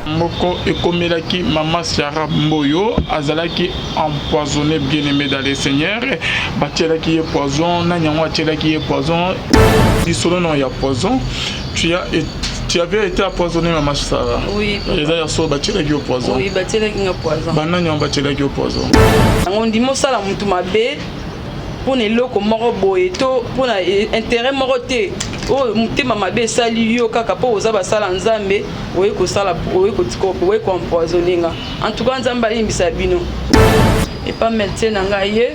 Moko ekomelaki Mama Siara Mboyo azalaki empoisonné bien-aimé dans les seigneurs batielaki poison na nyango atielaki poison disolo non ya poison tu avais été empoisonné Mama Siara. Oui. Les ailleurs sont batielaki poison. Oui, batielaki poison. Bana nyango batielaki poison. On dit mo sala mutu mabe pour ne loko moko boye to pour na intérêt moko te. Oh, mutema mabe sali yo kaka po oza basala nzambe oye ko sala oye ko tikopo oye ko empoisonner nga. En tout cas nzamba limbisa bino. Et pas médecin nanga ye.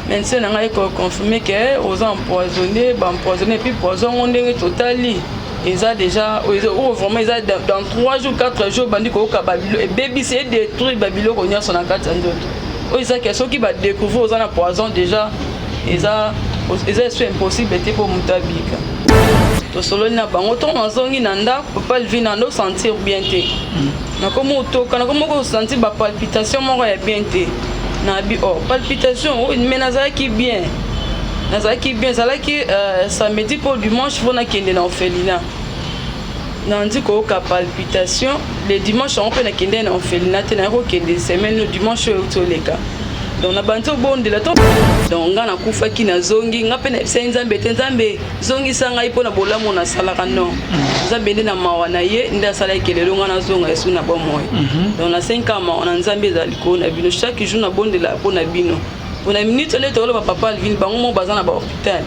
Médecin nanga ye ko confirmer que oza empoisonné, ba empoisonné puis poison on ndenge totali. Ils ont déjà vraiment dans 3 jours 4 jours bandi ko ka babilo et baby c'est détruire babilo ko nya sona kata ndoto. Ils ont question qui va découvrir aux en poison déjà. Ils c'est impossible pour mutabika. To solo na bango to nzongi nanda papa levi na no sentir bien té. Na komo to kana komo ko sentir ba palpitation moko ya bien té. Na bi oh palpitation mais nazala qui bien. Nazala qui bien ça là qui samedi pour dimanche faut na kende na orphelinat. Na ndi ko ka palpitation le dimanche on peut na kende na orphelinat te na ko kende semaine le dimanche to leka. Donc na bantu bon de la to donc nga na kufa ki na zongi nga pe na nzambe te nzambe zongi sanga ipo na bolamo na salaka non nzambe ndi na mawana ye nda sala kelelo nga na zonga yesu na bomoy donc na 5 ans on nzambe za liko na bino chaque jour na bonde la po na bino on a minute on est to le papa vin bango mo bazana ba hôpital.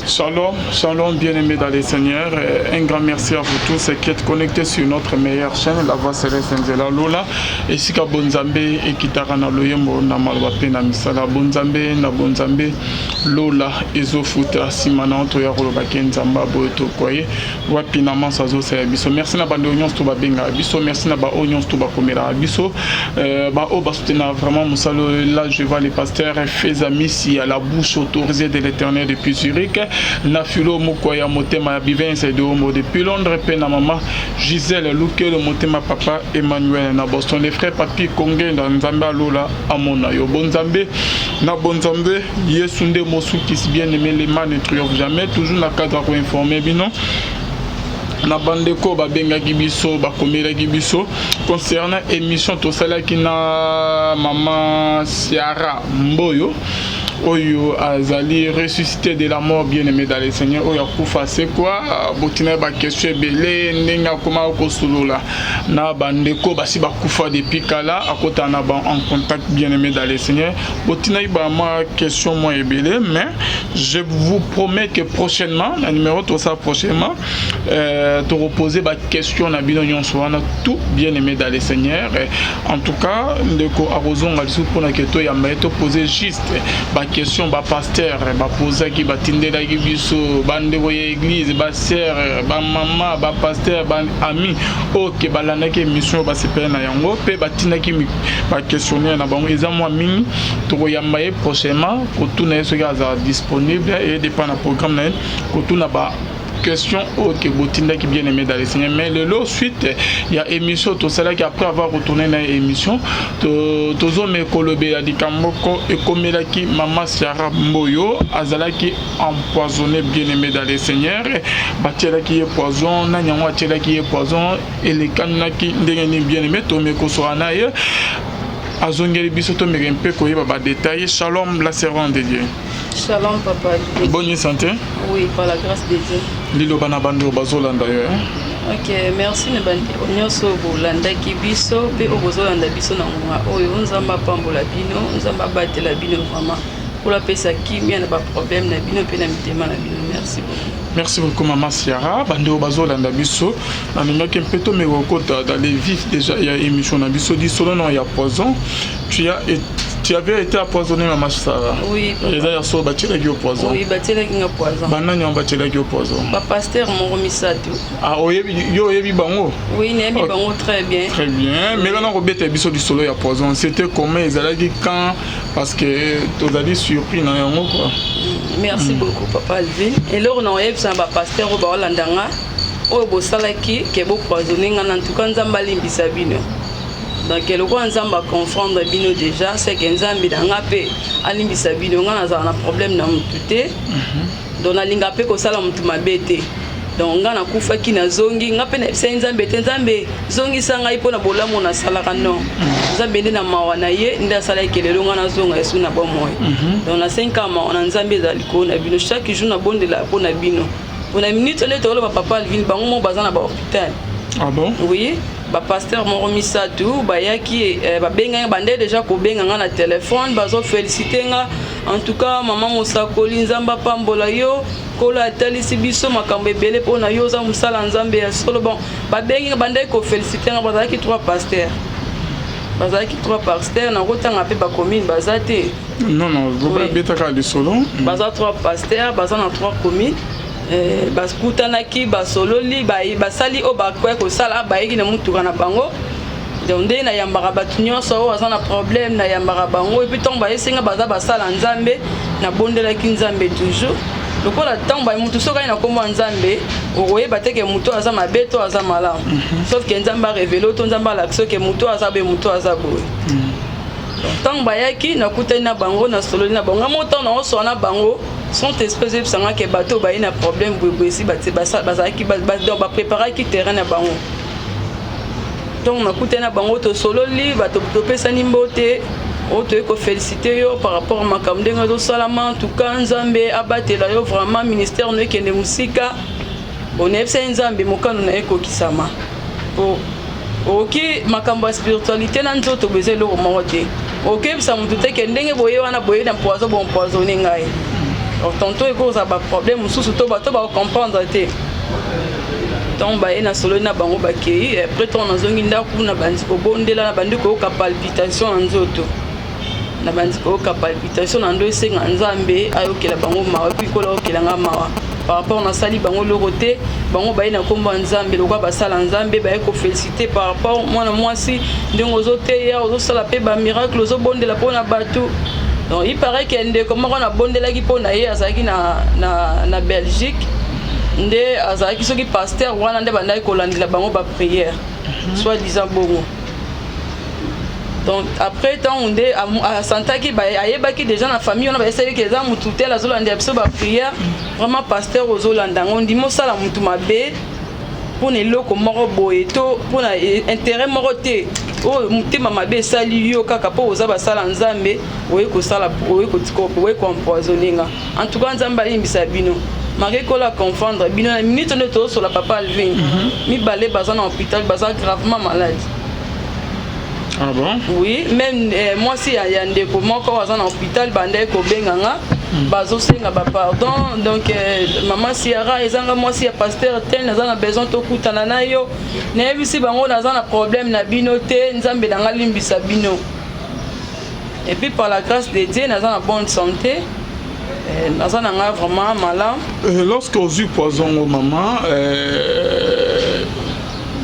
Shalom, shalom bien-aimés dans les seigneurs. Un grand merci à vous tous qui êtes connectés sur notre meilleure chaîne, la voix céleste Nzela Lola. Et si ka bonzambe et kitara na loyembo na malwa pe na misala bonzambe na bonzambe Lola ezofuta simana onto ya koloba kenzamba boto koye wapi na mansazo sa biso. Merci na bande onions to ba benga biso, merci na ba onions to ba komera biso. Ba o ba soutenir vraiment musalo là je vois les pasteurs Fezami si à la bouche autorisée de l'Éternel depuis Zurich. Nafulo Mukoya Motema Bivense de Homo depuis Londres, Pena Maman, Gisèle Luke, le Motema Papa Emmanuel na Boston, les frères Papi Kongé dans Nzamba Lola Amona Yo Bonzambe, na Bonzambe, Yesunde Mosu qui si bien aimé les mains ne triomphe jamais, toujours na cadre pour informer binon. Na bandeko ba benga gibiso ba komera gibiso concernant émission to sala ki na Mama Siara Mboyo Oyo azali ressuscité de la mort bien-aimé dans les seigneurs Oyo kufa c'est quoi botina ba question belé ndenga koma ko solola na bandeko basi ba kufa depuis kala akota na ba en contact bien-aimé dans les seigneurs botina ba ma question moi belé mais je vous promets que prochainement la numéro tout ça prochainement te reposer ba question na bino nyonso wana tout bien-aimé dans les seigneurs en tout cas ndeko arozonga lisu pona que to ya maito poser juste ba question ba pasteur ba poser ki ba tindela ki biso bande voye église ba sœur ba maman ba pasteur ba ami OK balana ke mission ba sepela na yango pe ba tinaki ba questionnaire na bango eza moi mingi to yamba e prochainement ko tuna yeso ga disponible et dépend na programme na ko tuna ba question autre que Botinda qui bien aimé dans les seigneurs mais le lot suite il y a émission tout cela qui après avoir retourné dans l'émission tozo me kolobe a dit kamoko et comme là qui Mama Siara Mboyo azalaki empoisonné bien aimé dans les seigneurs batiela qui est poison na nyango atiela qui est poison et les kanna qui ndengeni bien aimé to me kosoana ye azongeli biso to me rempe ko yeba ba détail. Shalom la servante de Dieu. Shalom papa. Bonne santé. Oui, par la grâce de Dieu. Lilo bana bando bazolanda yo. OK, merci na bandi onyoso bolanda ki biso pe obozolanda biso na ngwa oyo nzamba pambola bino nzamba batela bino vraiment pour la pesa ki mia na ba problème na bino pe na mitema na bino. Merci beaucoup. Merci beaucoup Mama Siara bando bazolanda biso na ninga kempeto me kokota dans les vifs déjà il y a émission na biso di solo non il y a poison tu avais été empoisonné Mama Siara. Oui. Les ailleurs sont battus avec poison. Oui, battus avec poison. Banani on battu avec poison. Ba pasteur mon misato. Ah yo yebi bango. Oui, nebi bango très bien. Très bien. Mais là on rebête biso du solo il y a poison. C'était comment ils allaient dire quand parce que tu as dit surpris na yango quoi. Merci beaucoup papa Alvin. Et là on a eu ça ba pasteur ba Holandanga. O bo salaki ke bo poisonner en tout cas nzamba limbisa bino. Donc le roi nzamba confondre bino déjà c'est que nzambi danga pe alimbisa bino ngana za na problème na mututé. Donc na linga pe ko sala mutu mabete. donc nga nakufaki na zongi nga pe na ebisa nzambe te nzambe zongisa ngai mpo na bolamu nasalaka non nzambe nde na mawa na ye nde asalaki lelo nga nazonga yesu na bomoi donc na 5 ans mawa na nzambe ezala likolo na bino chaque jour nabondela mpo na bino mpona minute nde toloba papa alvin bango mo baza na bahôpital. Ah bon? Oui, pasteur moko misato bayaki babenganga bande déjà kobenga nga na téléphone bazo féliciter nga en tout cas maman mosakoli nzamba pambola yo kola atalisi biso makambo ebele mpona yo oza mosala nzambe ya solo bon babengi bande ko féliciter nga bazalaki 3 pasteurs nakotanga mpe bacommune baza te non betaka lisolo baza 3 pasteurs baza na 3 communes bakutanaki basololi basali oyo bakoya kosala bayeki na mutuka na bango donc nde nayambaka bato nyonso oyo baza na problème nayambaka bango epuis ntango bayesinga baza basala nzambe nabondelaki nzambe toujours lokola ntango bamutu soki ayi na kombo ya nzambe okoyeba teke moto aza mabe to aza malamu sauf ke nzambe arevele to nzambe alakisi oke moto aza boye moto aza boye ntango bayaki nakutani na bango nasololi na bango nga mo ntango naosola na bango sont espèce ebisanga ke bato bayi na problème boyeboyesi bazalaki bapreparaki terrain na bango donc nakutani na bango tosololi bato topesani mbote oyo toyei kofélicité yo par rapport a makambo ndenge ezosalama en tout cas nzambe abatela yo vraiment ministère no ekende mosika onayebisa ye nzambe mokano na ye ekokisama oki makambo ya spiritualité na nzoto beza eloko moko te okebisa motu te ke ndenge boye wana boye na poison bompoisonne ngai tonto ekozala baproblème mosusu to bato bakomprendre te ntango baye na sololi na bango bakei après ntango nazongi ndako na bandi kobondela na bandi koyoka palpitation na nzoto na bandi koyoka palpitation na ndo esenga nzambe ayokela bango mawa epuis kola okelanga mawa par rapport nasali bango loko te bango baye na nkombo ya nzambe lokwa basala nzambe baye kofélicité par rapport mwana mwasi ndenge ozoteya ozosala mpe bamiracle ozobondela mpona bato donc il paraît que ndeko moko nabondelaki mpo na ye azalaki na Belgique nde azalaki soki pasteur wana nde bandaki kolandela bango baprière soit disant bongo donc après ntango nde asantaki ayebaki déjà na famille wana bayesalaki eza motu te azolandela biso baprière vraiment pasteur ozolanda yango ndimi osala motu mabe mpona eloko moko boye to mpona intérêt moko te oyo motema mabe esali yo kaka mpo oza basala nzambe oye koempoisonne nga en tout cas nzambe alimbisa bino maki kola confondre bino na minute nde tozosola papa alvin mibale baza na hôpital baza gravement malade. Ah bon? Oui, même mwasi ya ndeko moko aza na hôpital bandai kobenga nga bazosenga pardon donc maman Siara ezanga mwasi ya pasteur tel naza na besoin tokutana na yo nayebisi bango naza na problème na bino te nzambe nanga limbisa bino et puis par la grâce de Dieu naza na bonne santé naza nanga vraiment malade. Lorsque aux eu poison au maman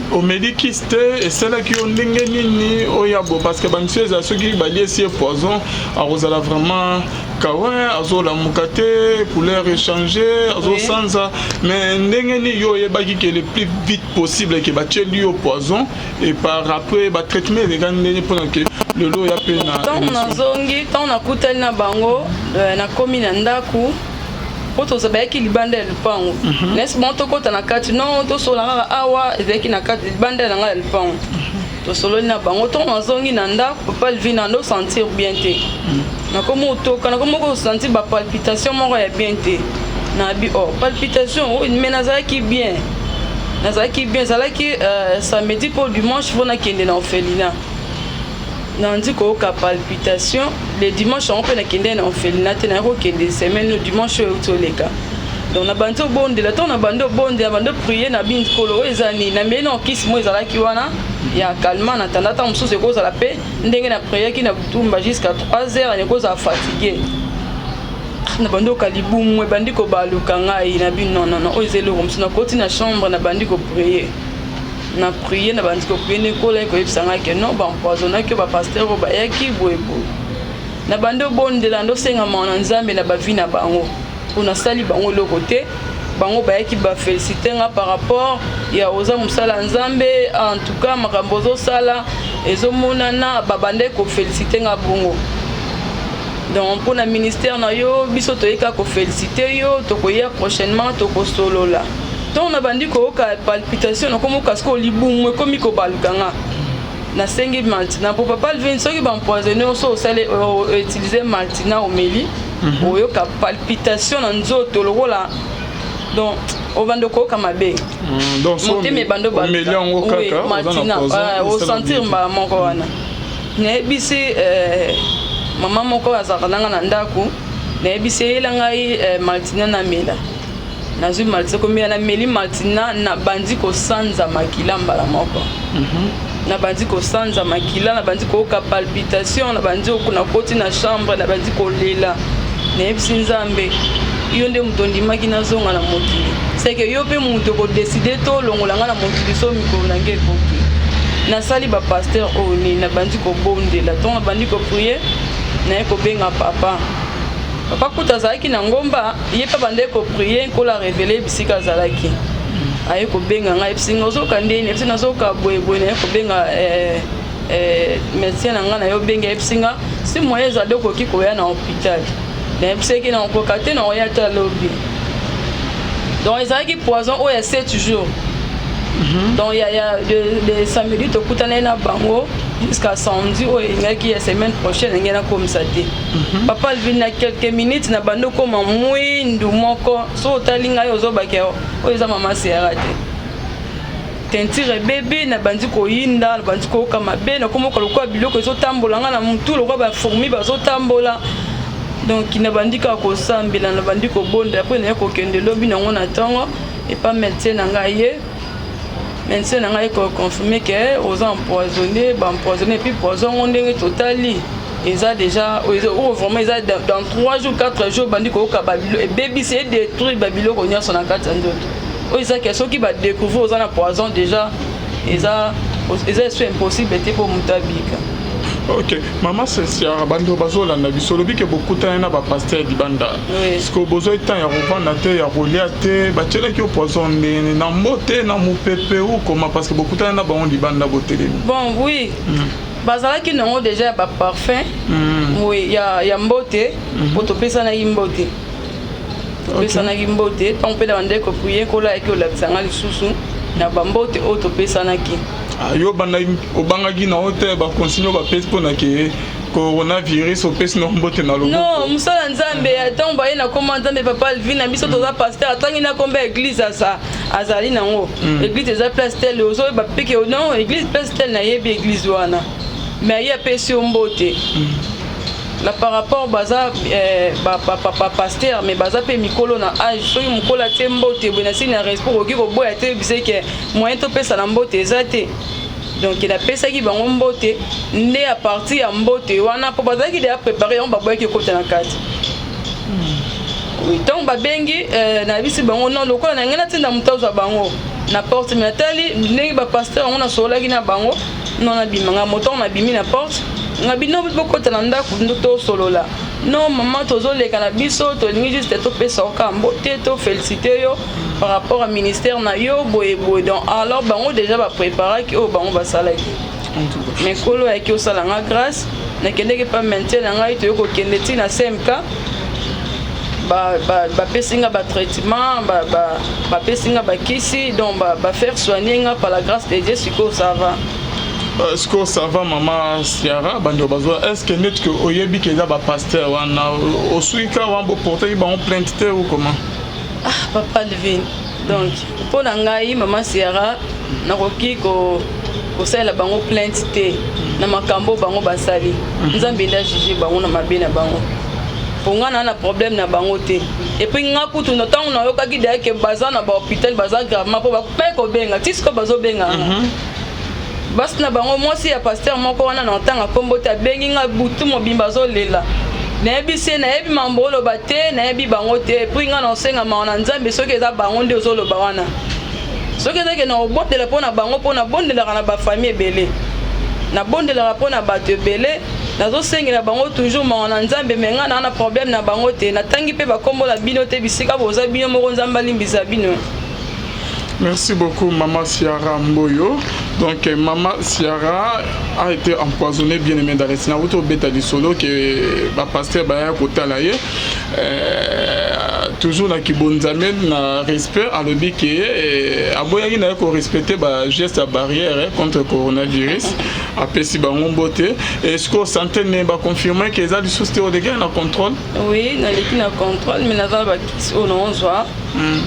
omedikiste esalaki yo ndenge nini oyabo parce que bamisu eza soki baliesi ye poison akozala vraiment kawa azolamuka te couleur échanger azosanza mais ndenge nini yo oyebaki ke le plus vite possible ke batieli yo poison et par après batraitement ezeka ndenge mpona ke lelo oya mpe na ntango nazongi ntango nakutani na bango nakomi na ndaku po tozabayaki libanda ya lupango nesi bon tokota na kati non tosolanga kaka awa ezalaki na kati libanda na ngai ya lupango tosololi na bango ntongo nazongi na ndako papa levi na ndo sentir bien te nakomi otoka nakomi kosentir bapalpitation moko ya bien te nabi palpitation mais nazalaki bien ezalaki samedi mpo dimanche mpo nakende na orphelinat nandi koyoka palpitation le dimanche yango mpe nakende na orphelinat te nayaki kokende semaine no dimanche oyo toleka donc nabandi obondela ntango nabandi obondela nabandi oprie na bindi kolo oyo eza nini nameli na okisi mo ezalaki wana ya calmant na tanda ntango mosusu ekozala mpe ndenge na priaki na butumba jusqu'à 3 heures ekozala fatigue nabandi okalibumu ebandi kobaluka ngai na bino non oyo eza eloko mosusu nakoti na chambre nabandi koprie na prier na bandi koprie nekola ekoyebisa ngai ke non bampoisonnaki yo bapasteur oyo bayaki boyeboye na bandi obondela ndosengama na nzambe na bavi na bango mpo nasali bango eloko te bango bayaki bafélicité nga par rapport ya oza mosala nzambe en tout cas makambo ozosala ezomonana babandai kofélicité nga bongo donc mpona ministère na yo biso toyeka kofélicité yo tokoya prochainement tokosolola donc na bandi ko ka palpitation na komo kasko libumu komi ko balukanga na sengi maltina pour papa Alvin soki ba empoisonné so sale utiliser maltina omeli oyo ka palpitation na nzoto lokola donc au bando ko kamabe donc so monter mes bando ba million kaka maltina au sentir ba moko wana ne bisi maman moko azakana na ndako ne bisi elanga maltina na mela nazui maltina kombia na meli maltina na bandi ko sanza makila mbala moko na bandi ko sanza makila na bandi ko ka palpitation na bandi ko na koti na chambre na bandi ko lela ne bisi nzambe yo nde mutondi makina zonga na mokili c'est que yo pe muto ko décider to longolanga na mokili so mikolo nange ekoki na sali ba pasteur oni na bandi ko bondela to na bandi ko prier na ko benga papa kuta zalaki na ngomba ye pa bande ko prier ko la révéler bisika zalaki aye ko benga ngai bisinga ozoka ndeni bisinga zoka boyeboy na ko benga médecin nga na yo benga bisinga si moyen za doko kiko ya na hôpital na biseki na ko kate na ya ta lobby donc ezalaki poison o ya 7 jours donc il y a de samedi to kutana na bango jusqu'à samedi o ingaki ya semaine prochaine ngena comme ça te papa Alvin na quelques minutes na bando koma mwindu moko so talinga yo zo bakeo o eza mama Sierra te tentire bébé na bandi ko yinda na bandi ko kama be na komo ko lokwa biloko zo tambola nga na mutu lokwa ba fourmi ba zo tambola donc na bandi ka ko sambila na bandi ko bonda après na ko kende lobi na ngona tango et pas médecin na ngaye médecin na ngaye ko confirmer que aux empoisonnés et puis poison on ndenge totali eza déjà ou vraiment eza dans 3 jours 4 jours bandi ko ka babilo et baby c'est détruire babilo ko nya sona kata ndoto o eza que ceux qui va découvrir aux en poison déjà eza c'est impossible te pour mutabika. Ok, maman c'est bando bazola na bisolo bike beaucoup temps na ba pasteur di banda. Est-ce que bozo temps ya revendre te ya rolia te ba tchela ki poison na mbote na mupepe ou comment parce que beaucoup temps na ba on di banda botelemi. Bon oui. Bazala ki non déjà ba parfum. Oui, ya mbote pour to pesa na mbote. Pesa na mbote, on peut demander ko prier ko la ki o la tsanga lisusu na ba mbote o to pesa na ki. Yo banda obangaki na hotel ba consigne ba pese pona ke coronavirus o pese no mbote na lobo. Non, musala nzambe attend ba na commandant de papa Alvin na biso to za pasteur atangi na komba église asa azali nango. Église eza place telle ozo ba peke non église place telle na yebi église wana. Mais ya pese o mbote. Là par rapport baza papa pasteur mais baza pe mikolo na âge so mikola te mbote bona sina respect oki ko boya te bise ke moyen to pesa na mbote ezate donc il a pesa ki bango mbote nde à partir ya mbote wana po baza ki de préparer on ba boya ki kota na kati oui donc ba bengi na bisi bango non lokola na ngena tinda mutazo bango na porte metali ndenge ba pasteur on a sola ki na bango non na bimanga moto na bimi na porte ngabino bokota na ndako ndoto solola non maman tozoleka na biso tolingi juste to pesa okambo te to féliciter yo par rapport au ministère na yo boye donc alors bango déjà ba préparer ki o bango basalaki mais kolo ya ki osala nga grâce na kendeke pas maintenir ngai to ko kende ti na CMK ba pesinga ba traitement ba pesinga ba kisi donc ba faire soigner nga par la grâce de Dieu siko ça va. Est-ce que ça va maman Sierra bando bazo est-ce que net que oyebi ke za ba pasteur wana osuika wambo porter ba on plainte te ou comment? Ah papa Alvin donc pour ngai maman Sierra na koki ko sala bango plainte te na makambo bango basali nzambe nda jiji bango na mabe na bango ponga na problème na bango te et puis nga kutu no tango na yokaki de ke baza na ba hôpital baza gravement po ba pe ko benga tisko bazo benga bas na bango mwasi ya pasteur moko wana na ntanga kombo ta bengi nga butu mobimba zo lela na ebise na ebi mambolo bate na ebi bango te puis nga na senga maana nzambe soki eza bango nde zo loba wana soki eza ke na obondela pona bango pona bondela na ba famille ebele na bondela pona bato ebele nazo sengela bango toujours maana nzambe menga na problème na bango te na tangi pe ba kombo la bino te bisika boza bino moko nzamba limbisa bino. Merci beaucoup, Maman Ciara Mboyo. Donc, Maman Ciara a été empoisonnée, bien aimée dans les scénarios. Au bêta du solo, que le pasteur Baya Kotalaye, toujours dans Kibonzamen, na respect, à l'objet que, aboyagi n'a pas respecté le geste à barrière contre le coronavirus. Après, si on beauté. Est-ce que santé n'est pas confirmé que les a du souci au dégât na contrôle? Oui, na l'équipe na contrôle, mais na va qui au non joie.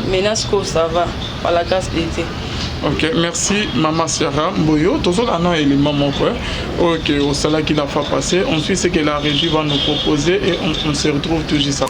Mais na ce que ça va, par la grâce de Dieu. Ok, merci Maman Ciara Mboyo. Toujours là non élément mon frère. Ok, au salaire qu'il a fait passer. Ensuite, c'est que la régie va nous proposer et on se retrouve toujours ça.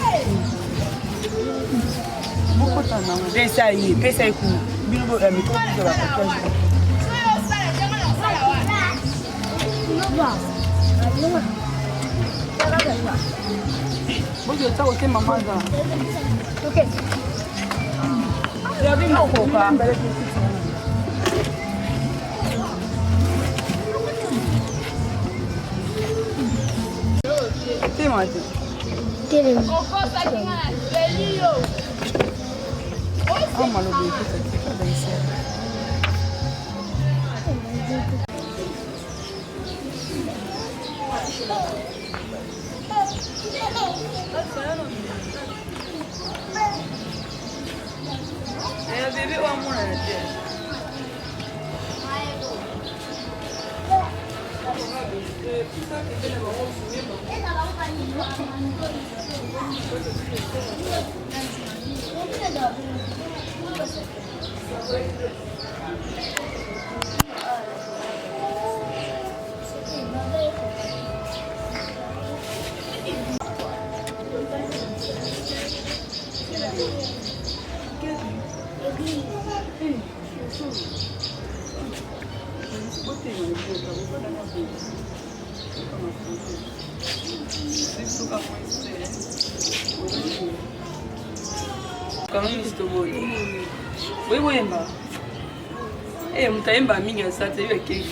Mtaimba mingi asante hiyo keki.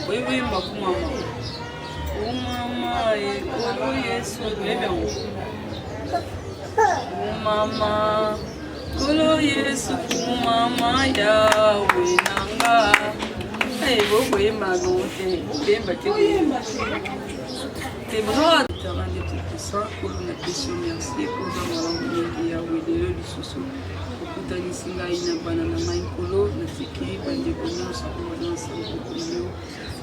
Wewe mama. Mama, Yesu, mama. Kolo Yesu, mama Yahweh nanga. Hey, wewe mama note. Bemba tebemba. Tebro tarande tukisa pour na question merci pour dans Yahweh de l'Issoso. Okutani singa ina bana na maikolo na tiki bande kono sa ko na sa ko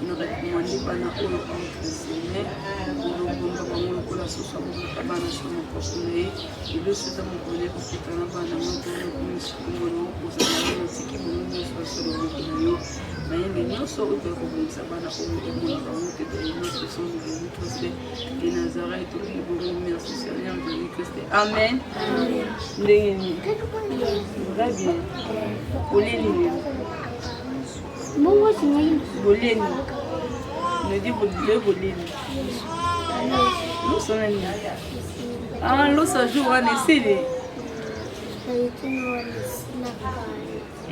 na recommandé bana oyo entraîner pour bomba bango ko la sosa ko bana sa mo ko ne ile sita mo ko le ko kitana bana mo ko ko sikungo no ko sa na tiki mo no sa so ko yo bayenge nyonso oyo kokobongisa bana oyo emona bango te de notre sang de Jésus-Christ de Nazareth liboro merci Seigneur Jésus-Christ amen ndenge ni va bien boleni Bongo singali boleni ne dit boleni nous sommes ah l'autre jour on essaie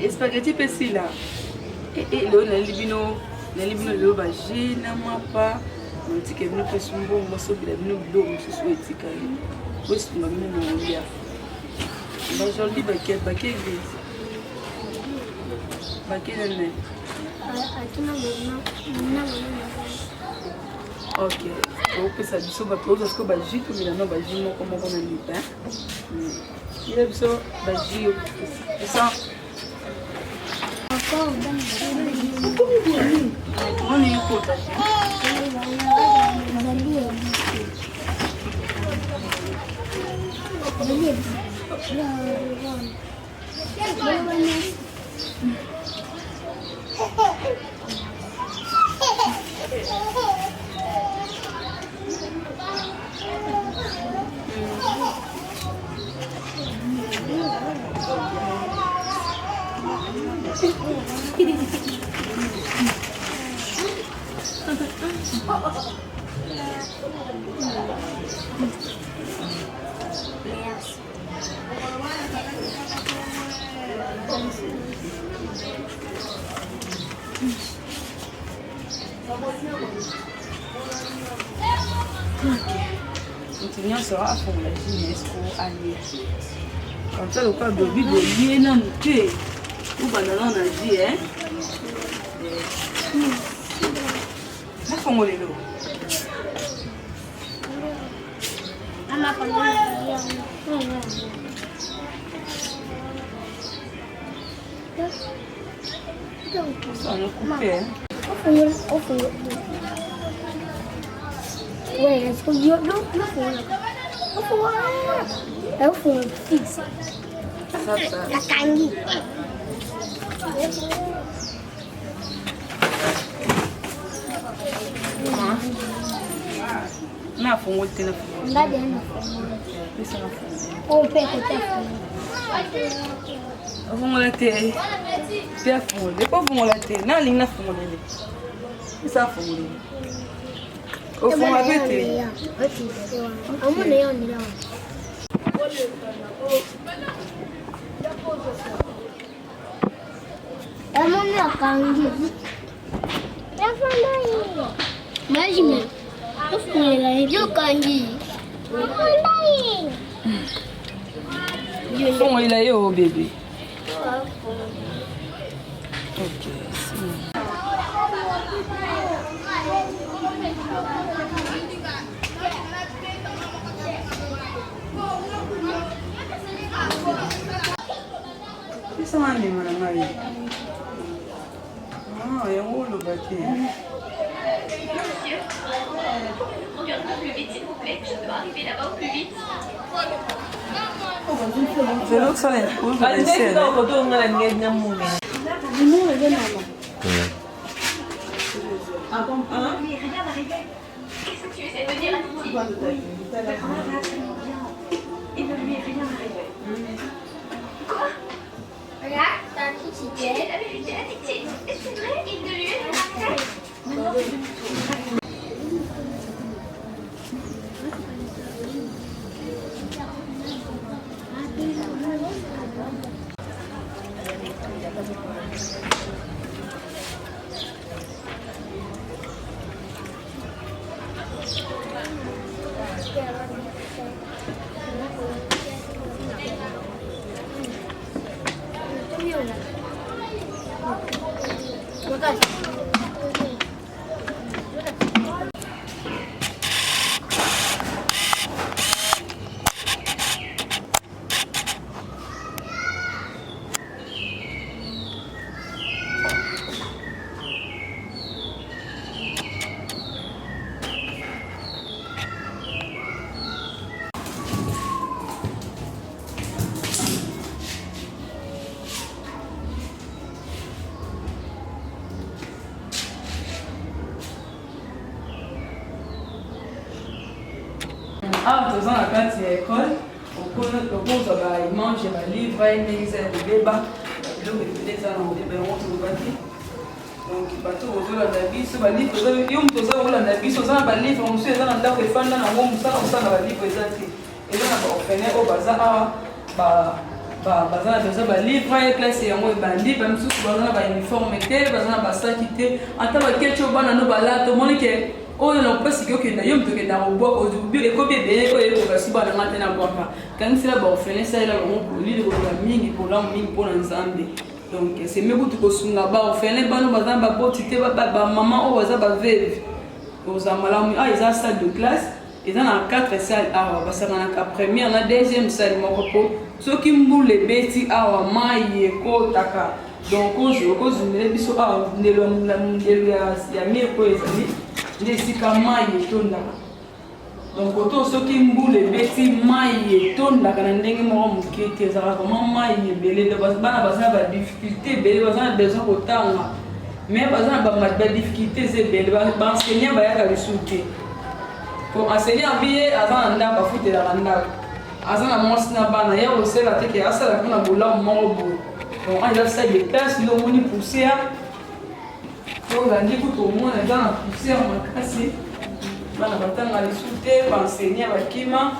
de spaghetti pesila et là na libino le ba jina mapa on dit que nous faisons bon moi so bila nous do nous so etika oui c'est ma mine no dia ba joli ba ke église ba ke nene ok on peut ça biso ba to parce que ba jito bila no ba jino comme on a dit hein il a biso ba jio ça on est écoute Continuons sera à fond la jeunesse pour aller. Comme ça, le cas de Bible, il y a un thé. Ou banana, on a dit, hein? Vous font les lots. Ça, on a coupé, hein? Ouais, est-ce que yo faut fixe. La candy. Na fongo tena. Ndade na fongo. Pesa na fongo. O peko te fongo. Fongo la te. Pia fongo. Depois fongo la te. Na linga fongo lele. Pesa fongo lele. O fongo abete. Amune yoni la. Amune akangi. Ya fongo. Imagine. Yo kanji. Fongo il a yo bébé. Ok. Isso não é nem maravilha. Ah, é um olho bati. Conduire un peu plus vite, s'il vous plaît. Je peux arriver là-bas au plus vite. Je l'autre ça les poules, je les sais. Qu'est-ce que tu essaies de dire à Titi? Il ne lui est rien arrivé. Quoi? Tu dis la vérité à Titi? C'est vrai? Il ne lui est rien arrivé? Ah, tu as la carte de l'école, au cours de manger les livres, les débats, le débat dans le débat, on va dire. Donc, bateau aux autres la vie, ce livre, il y a un peu de vie, sur un livre, on sait dans le fan, dans le monde, ça, on sait dans le livre, et là, on fait au bazar, bazar besoin ba livre et classe yango ebandi ba misusu bazana ba uniforme te bazana ba saki te ata ba kecho bana no bala to moni ke oyo na pesi ke okenda yo mtoke na robwa ozubi ekobi beye oyo ko kasi bana ngate na bwaka kan sila ba ofene ça ila ko lili ko ba mingi ko la mingi po na nzambe donc c'est mebu to ko sunga ba ofene bana bazana ba boti te ba maman o baza ba veve ozamala ah ils ont salle de classe ils ont 4 salles awa basana na première na deuxième salle moko po soki mbule beti awa mai ekotaka donc ozo kozumela biso awa ndelo ya miko ezali nde esika mai etondaka donc oto soki mbule beti mai etondaka na ndenge moko moke te ezalaka koma mai ebele bana baza na badifficulté ebele baza na besoin kotanga mais baza na badifficulté eza ebele baenseignant bayaka lisu te po enseignant biye aza na ndako afutelaka ndako aza na mwasi na bana ya kosala te ke asala mpona bolamu moko boye donc eza salle de classe nde omoni poussière ozandi kutu omona eza na poussière makasi bana batanga lisu te baenseignant bakima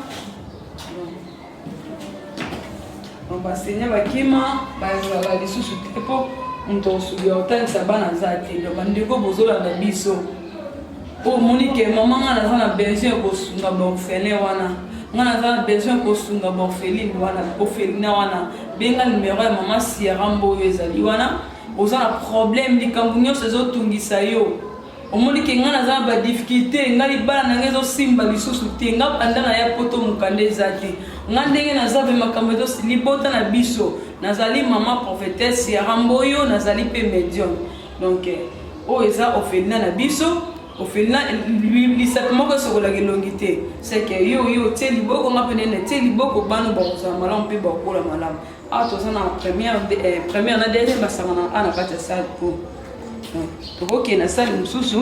donc baenseignant bakima bazalaka lisusu te mpo moto osuki ya kotangisa bana aza te donc bandeko bozolanda biso Oh Monique, maman a besoin de sunga borfele wana. On a besoin de sunga borfeli wana, borfelina wana. Benga numéro ya maman Sierrambo ezali wana. Ozana problème li kambunyo sezo tungisa yo. Monique ngana za ba difficulté ngali bana ngezo simba lisusu te nga andana ya poto mukande zati. Ngandenge na zabe makambo do libota na biso. Nazali maman prophétesse Sierrambo yo nazali pe médium. Donc eza ofelina na biso. Au final, lui simplement que sur la longité, c'est que yo teli boko ngapene teli boko banu boza malam pe boko la malam. Ah to ça na première na deuxième basanga na ana kata salle pour. Donc OK na salle mususu.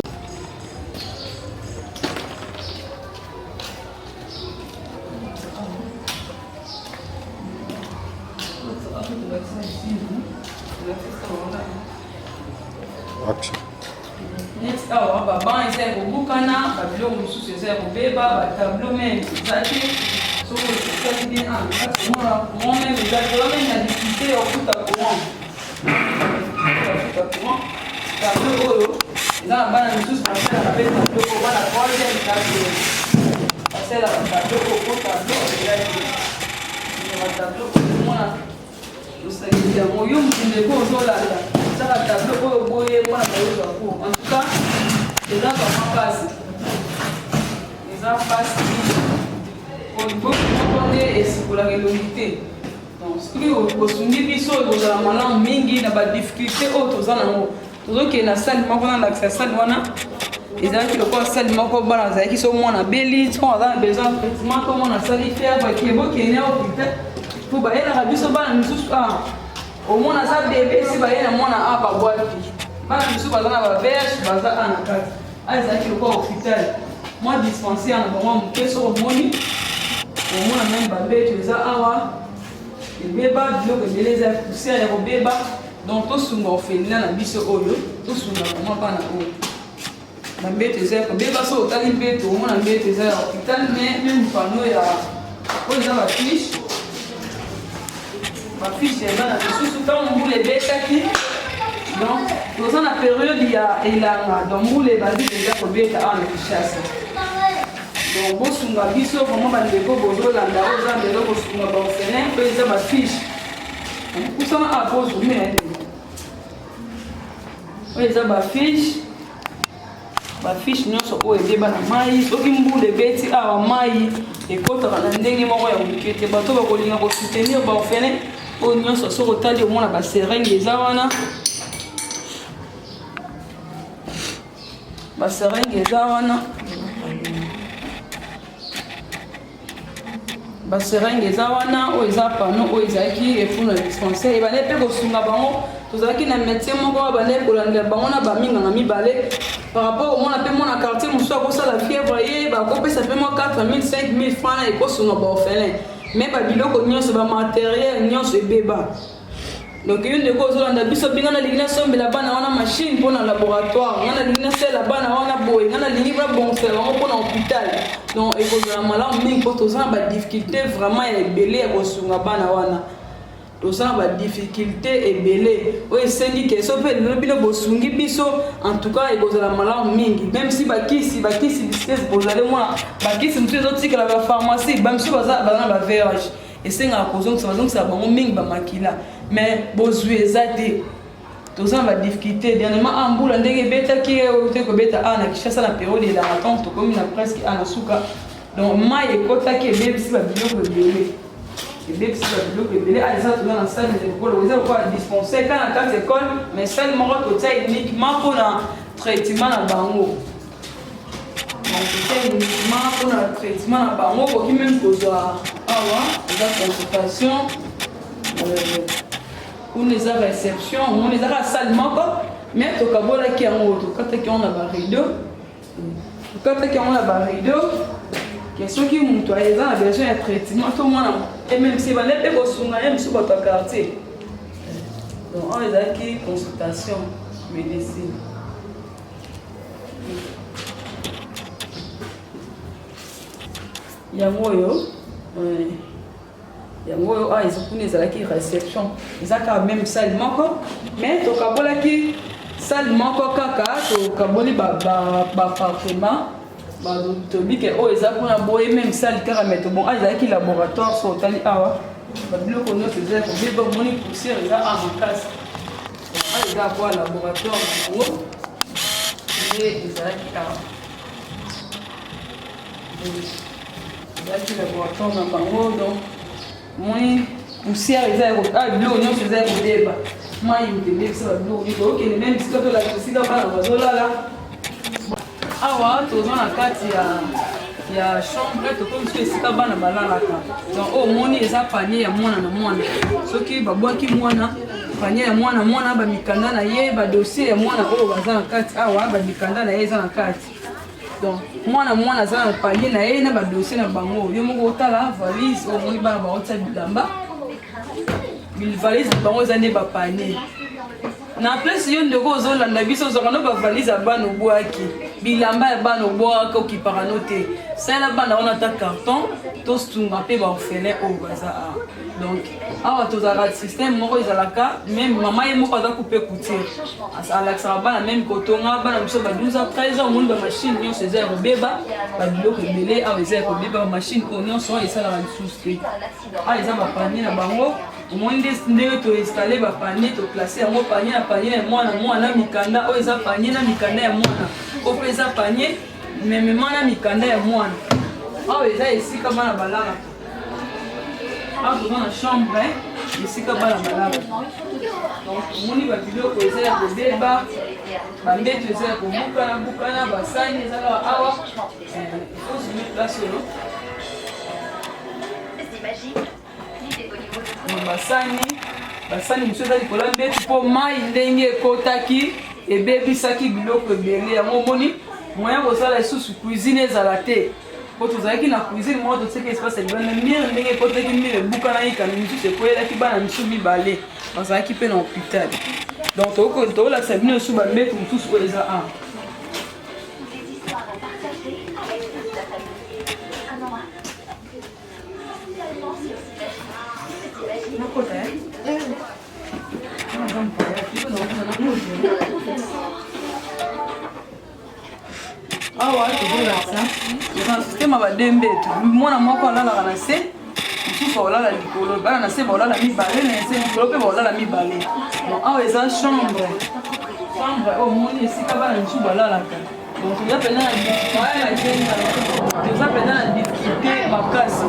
Action. Next hour, baba ese kubukana, bablo mususu ese kubeba, batablo même zaki. So ça dit moi même na difficulté au courant. Tablo oyo, za bana mususu passer la bête tablo ko bana troisième tablo. Passer la tablo ko tablo tablo moi usaidia ya moyo mtinde ko zola ça tablo oyo boye moi na ko. En tout cas, les gens sont passés. Les gens passent. On peut comprendre et c'est pour la réalité. Donc, ce qui est au Sundi Bisso, il y a un malin mingi, il y a des difficultés autres. Tout ce qui est dans la salle, on a accès à la salle. Les gens qui ont la salle, qui sont moins belli, qui ont besoin de traitement, comme on a salle faire, qui est beau, qui est né au hôpital. Pour bailler la radio, au moins, on a ça bébé, si bailler la moins à pas boire. Bana biso baza na ba verge baza ana kati azaki ko hôpital moi dispensaire na bango mpeso omoni omona même babeto eza awa ebeba biloko ebele eza poussière ya kobeba donc tosunga ofelina na biso oyo tosunga bango bana oyo babeto eza ya kobeba so otali mbeto omona mbeto eza ya hôpital mais même pano ya oyo eza bafiche eza na lisusu ntango mbula ebetaki. Donc, dans la période, il y a dans les bases déjà pour bien à la chasse. Donc, bon, sur la biso, vraiment, les beaux beaux là, là, les beaux sur la bonne peut les avoir fiche. Où ça à cause de mais les avoir fiche. Ma fiche nous sommes au débat na mai, so kimbu les bêtes à mai et quand on a ndenge moko ya mukete bato ba kolinga ko soutenir ba ofene o nyonso so kotali au moins ba seringue les awana. Baseringue eza wana baseringue eza wana oyo eza pano oyo ezalaki efuna dispensaire ebale mpe kosunga bango tozalaki na médecin moko bale kolandela bango na baminganga mibale par rapport omona mpe mona quartier mosusu akosala fièvre ye bakopesa mpe mwa 4 000 5 000 francs na ekosunga baorphelin mais babiloko nyonso bamateriel nyonso ebeba. Donc une de causes on biso binga na ligna sombela bana wana machine pour na laboratoire ngana ligna sela bana wana boy ngana ligna bon faire on pour na hôpital donc et cause la malade mingi pour tous ba difficulté vraiment ebelé ko sunga bana wana to ça ba difficulté ebelé o esengi ke so pe no bino bosungi biso en tout cas et cause la malade mingi même si bakisi business bozale moi bakisi mtu ezotika la pharmacie bamso baza ba verge et c'est à cause que ça va donc ça va mingi ba makila mais bozui ezate tozana ba difficulté dernièrement ambula ndenge beta ki ote ko beta ana kishasa na période de la attente comme na presque ana suka donc mai ekota ki bébé si ba biloko ebele et bébé si ba biloko ebele a ça dans la salle de école vous avez quoi dispenser quand na carte école mais salle moko to ta uniquement pour na traitement na bango donc c'est uniquement pour na traitement na bango qui même kozwa awa za consultation on les a réception on les a salement mais to kabola ki en auto quand on a ba rideau question qui mutu a besoin de traitement tout monde et même si va les ko sunga même sur votre quartier donc on les a qui consultation médecine yango yo yango oyo ezokuna ezalaki réception ezaka même salle moko mais tokabolaki salle moko kaka tokaboli bapartement tobi ke oyo eza mpona boye même salle kaka mais bon ezalaki laboratoire so otali awa babiloko nyonso eza kobeba omoni poussière eza a makasi eza kwa laboratoire na bango nde ezalaki awa ezalaki laboratoire na bango donc omoni poussière eza biloko nyonso eza kobeba mai otebebisa babiloko nyonso okende meme bisika tolakisa esika bana bazolala awa toza na kati ya chambre tokomi so esika bana balalaka donc oyo omoni eza panier ya mwana na mwana soki babwaki mwana panier ya mwana bamikanda na ye badossier ya mwana oyo baza na kati awa bamikanda na ye eza na kati donc mwana aza na panier na ye na badossier na bango yo moko otala valise oyo omoni bana baotia bilamba valise na bango eza nde bapanier na place yo ndeko ozolanda biso ozwaka no bavalise ya bana obwaki bilamba ya bana obwaka okipaka no te sala bana wana ata carton tosunga mpe baorphelin oyo baza awa donc awa tozalaka système moko ezalaka même mama ye moko aza coupe couture alakisaka bana même kotonga bana biso ba 12 ans 13 ans omoni bamashine nyonso eza ya kobeba babiloko ebele awa eza ya kobeba bamashine oyo nyonso oyo esalaka lisusu te awa eza bapanier na bango omoni ndenge toinstalle bapanier toplace yango panier na panier ya mwana mikanda oyo eza panier na mikanda ya mwana oyo mpe eza panier memema na mikanda ya mwana awa eza esika bana balalaka awa toza na chambre esika bana balalaka donc omoni babiloko eza ya kobeba bambeto eza ya kobukana basani ezalaka awa ifosimi place oyo basani mosusu eza likolo ya mbetu mpo mai ndenge ekotaki ebebisaki biloko ebele yango omoni moyen kosala lisusu cuisine ezala te po tozalaki na cuisine moko toseki espace ya libanda mire ndenge ekotaki mire ebukana yikana misusu ekoyelaki bana misu mibale bazalaki mpe na hôpital donc tokolakisa bino esu bambetu mosusu oyo eza awa awa tozolakisa eza na systeme ya badembetu mwana moko alalaka na se mosusu baolala likolo bana na se baolala mibale na se likolo mpe baolala mibale donc awa eza chambre oyo omoni esika bana misu balalaka donc toza pena na difficulté makasi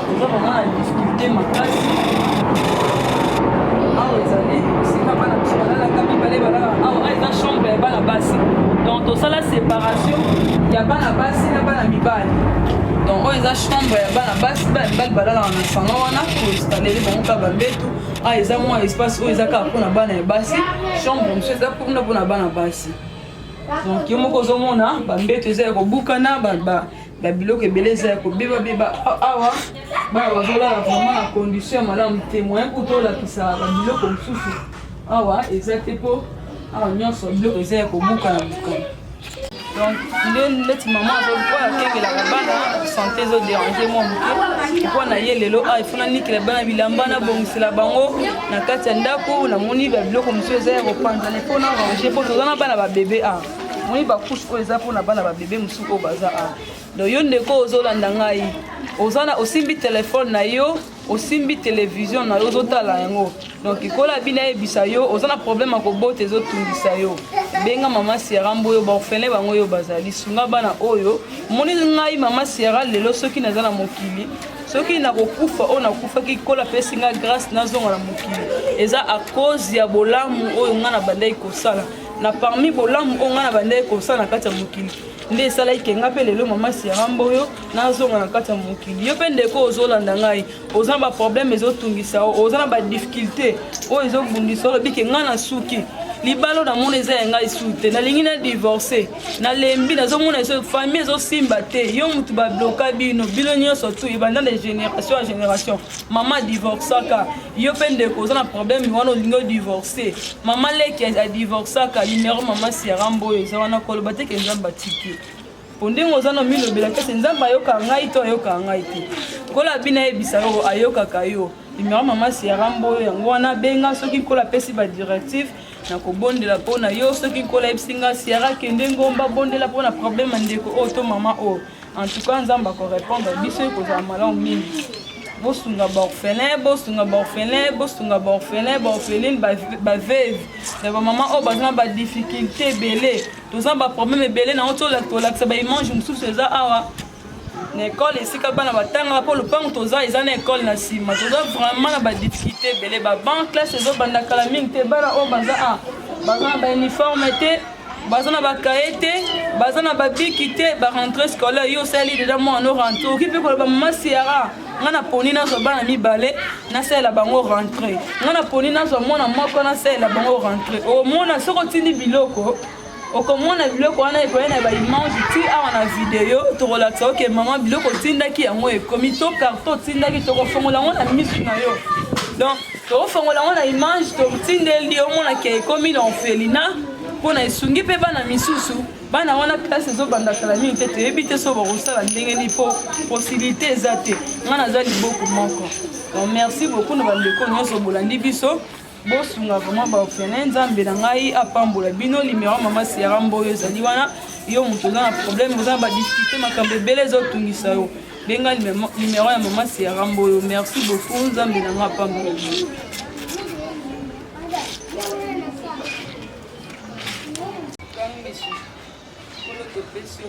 toza pena na difficulté makasi awa ezali esika bana misu balalaka mibale balalaka awa eza chambre ya bana basi donc tosala séparation ya bana basi na bana mibali donc oyo eza chambre ya bana basi bana mibali balalaka na salon wana koinstallele bango kaka bambetu awa eza mwa espace oyo eza kaka mpona bana ya basi chambre mosusu eza mpona bana basi donc yo moko ozomona bambetu eza ya kobukana babiloko ebele eza ya kobebabeba awa bana bazolala vraiment na condition ya malamu te moyen mpo tolakisa babiloko mosusu awa eza te mpo awa nyonso biloko eza ya kobuka na bukana donc nde neti mama oyo akengelaka bana santé ezoderange mwa moke mpo na ye lelo awa ifuna nikela bana bilamba nabongisela bango na kati ya ndako namoni babiloko mosusu eza ya kopanzana mpo na range mpo toza na bana babebe awa moni bakushe oyo eza mpona bana babebe mosusu oyo baza awa donc yo ndeko ozolanda ngai osimbi telefone na yo osimbi télévision na yo ozotala yango donc ikola bina yebisa yo oza na problème ya kobota ezotungisa yo benga mama Sierra mboyo baorphelin bango oyo bazali sunga bana oyo moni ngai mama Sierra lelo soki naza na mokili soki nakokufa oyo nakufaki ikola pesi nga grâce nazonga na mokili eza à cause ya bolamu oyo nga na bandai kosala na parmi bolamu oyo nga na bandai kosala na kati ya mokili nde esalaki nga mpe lelo mama Sierra mboyo nazonga na kati ya mokili yo mpe ndeko ozolanda ngai oza na baproblème ezotungisa oza na badifficulté oyo ezobundisa olobike nga na suki libalo namona eza ya ngai su te nalingi na divorce nalembi nazomona famille ezosimba te yo mutu babloka bino nyonso tu ebanda de génération à génération mama divorcaka yo mpe ndeko oza na problème wana olingi odivorce mama leki adivorcaka numero mama Sierra mboyo eza wana koloba te ke nzambe atiki po ndenge oza na milobela kasi nzambe ayoka ngai to ayoka ngai te kola bina yebisa yo ayokaka yo numero mama Sierra mboyo yango wana benga soki kola pesi ba directive na kobondela mpona yo soki nkola yebisinga siara kende ngomba bondela mpona problème ndeko oyo to mama oyo en tout cas nzambe akorépondre biso ekozala malamu mingi bosunga baorphelin bosunga baorphelin bosunga baorphelin baorpheline baveve na bamama oyo baza na badifficulté ebele toza na baproblème ebele nango tolakisa baimage mosusu eza awa na ekole esika bana batangaka mpo lopango toza eza na ekole na nsima toza vraiment na badifficulté ebele baban classe ezobanda kala mingi te bana oyo baza na bauniforme te baza na bakaye te baza na babiki te barentre scolaire yo osali deja mwana orentre oki mpe koloba mama siara nga na poni nazwa bana mibale nasalela bango rentre nga na poni nazwa mwana moko nasalela bango rentre omona soki otindi biloko okomona biloko wana ekoye na baimage ti awa na video tokolakisa oke mama biloko otindaki yango ekomi to karton otindaki tokofongola yango na misu na yo donc tokofongola yango na image totindeli omonaki ekomi na orphelina mpona esungi mpe bana misusu bana wana classe ezobandakala mingi te toyebi te so bakosala ndenge nini mpo possibilité eza te nga naza liboku moko donc merci beaucoup na bandeko nyonso bolandi biso bosunga vraiment baorphelin nzambe na ngai apambola bino limero mama siara mboyo ezali wana yo moto oza na problème oza na badifficulté makambo ebele ezotungisa yo benga limero ya mama siara mboyo merci beaucoup nzambe na ngai apambola bino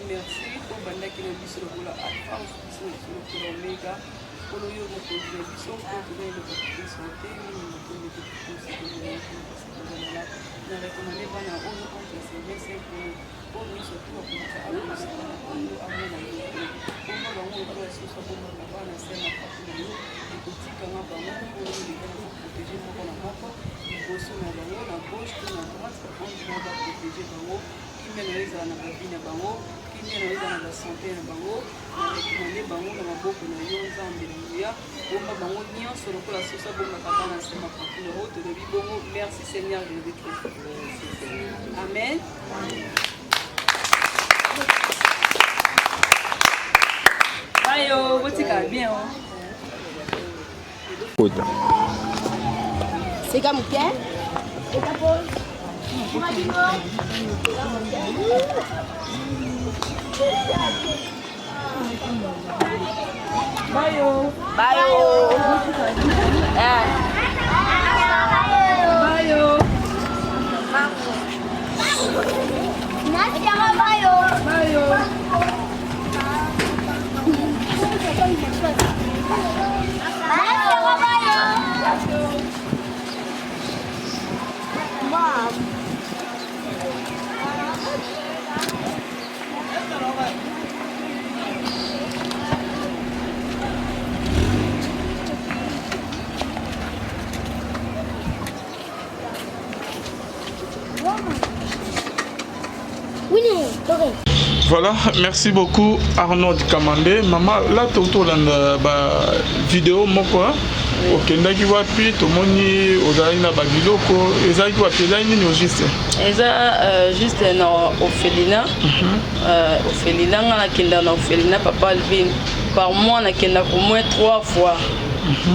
merci pour bandaki na biso lokola alpha biso lokola omega polo yo mokonzi na biso mpo tozali lokaki santé na rekomande bana oyo entre semestre mpo nyonso tu akomata akosala oyo amona yo bongo bango oyo asusu abomaka bana se na papi na yo ekotikanga bango mpo oyo leka na koprotege moko na moko liboso na bango na gauche to na droite ondima baprotege bango kimia na ezala na bavi na bango kimia na ezala na basanté na bango na rekomande bango na maboko na yo nzambe na moya bomba bango nyonso lokola soso abombaka bana nsema papi na yo tolobi bongo merci seigneur jésus christ amen. Ayo, botika bien. C'est comme quoi? Et ta pause? Bayo. Bayo. Bayo. Nasiama bayo. Bayo. Nasiama bayo. Mom. Voilà, merci beaucoup Arnaud Kamande. Maman, là tu as la vidéo moko okendaki wapi tomoni ozali na babiloko ezalaki wapi ezali nini juste eza juste na orphelinat orphelinat nga nakenda na orphelinat papa Alvin par mois nakendaka au moins 3 fois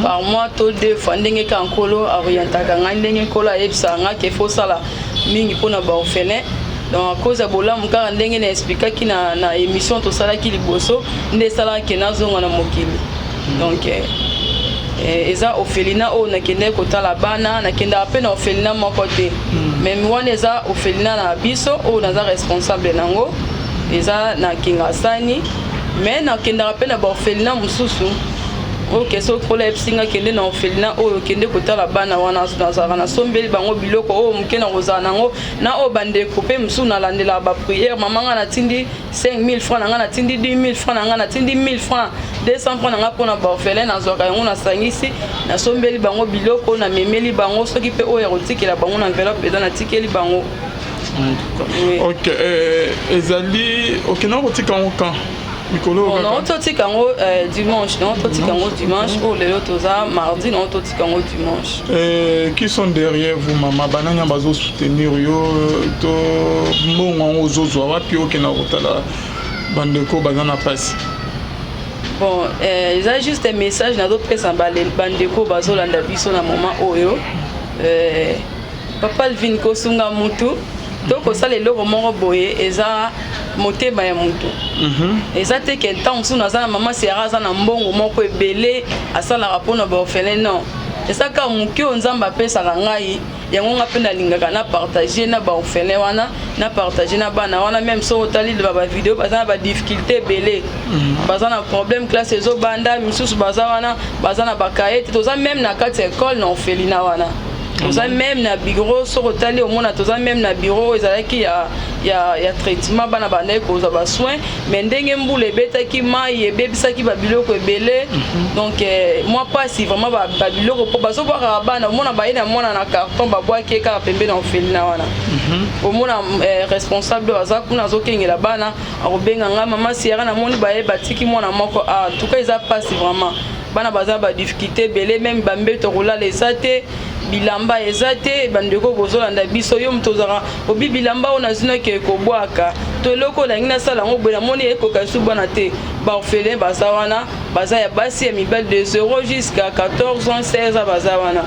par mois to 2 fois ndenge ka nkolo orientaka ngai ndenge nkolo ayebisaka nga ke faut sala mingi mpona baorphelin donc à cause ya bolamu kaka ndenge na expliquaki na émission tosalaki liboso nde esalaki nazonga na mokili donc eza orphelinat oyo nakendaki kotala bana nakendaka mpe na orphelinat moko te mais wana eza orphelinat na biso oyo naza responsable nango eza na kingasani mais nakendaka mpe na baorphelinat mosusu oyo kese okola ebisinga kende na orphelinat oyo kende kotala bana wana nazalaka nasombeli bango biloko oyo moke na kozala nango na oyo bandeko mpe mosusu nalandelaka bapriere mama nga natindi 5000 francs na nga natindi 10000 francs na nga natindi 1000 francs 200 francs na nga mpona baorphelin nazwaka yango nasangisi nasombeli bango biloko namemeli bango soki mpe oyo ya kotikela bango na enveloppe eza natikeli bango. Ok, ezali okendaka kotika yango quand non totika yango dimanche non totika yango dimanche oyo lelo toza mardi non totika yango dimanche. Qui sont derrière vous maman bananya bazo soutenir yo to mbongo yango ozozwa wapi okenda kotala bandeko baza na pasi? Bon eza juste un message nazopesa bandeko bazolanda biso na moment oyo papa Alvin kosunga mutu donc ça les loko moko boye eza motema ya mutu eza te que tant sous na maman Sierra za na mbongo moko ebele asala rapona ba orphelin non eza ka muki onzamba pesa ngai yango nga pena lingaka na partager na ba orphelin wana na partager na bana wana même so otali ba vidéo bazana ba difficulté belé bazana problème classe ezo banda misusu bazana bazana ba kaete toza même na kati école na orphelinat wana toza même na bureau so otali omona toza même na bureau ezalaki ya traitement bana bana koza ba soin mais ndenge mbula ebetaki mai ebebisaki ba biloko ebele donc moi pas si vraiment ba biloko po bazo baka bana omona ba ina mona na carton ba boaki ka pembe na orphelinat wana omona responsable baza kuna zokengela bana akobenga nga mama Sierra na moni ba batiki mona moko en tout cas ils a pas si vraiment bana baza ba difficulté belé même bambe to rola les até bilamba ezate bandeko bozolanda biso yo mtozaka obi bilamba ona zina ke ko bwaka to loko na ngina sala ngo bela moni ekoka su bana te ba orphelin baza wana baza ya basi ya mibal de 0 jusqu'à 14 ans 16 ans baza wana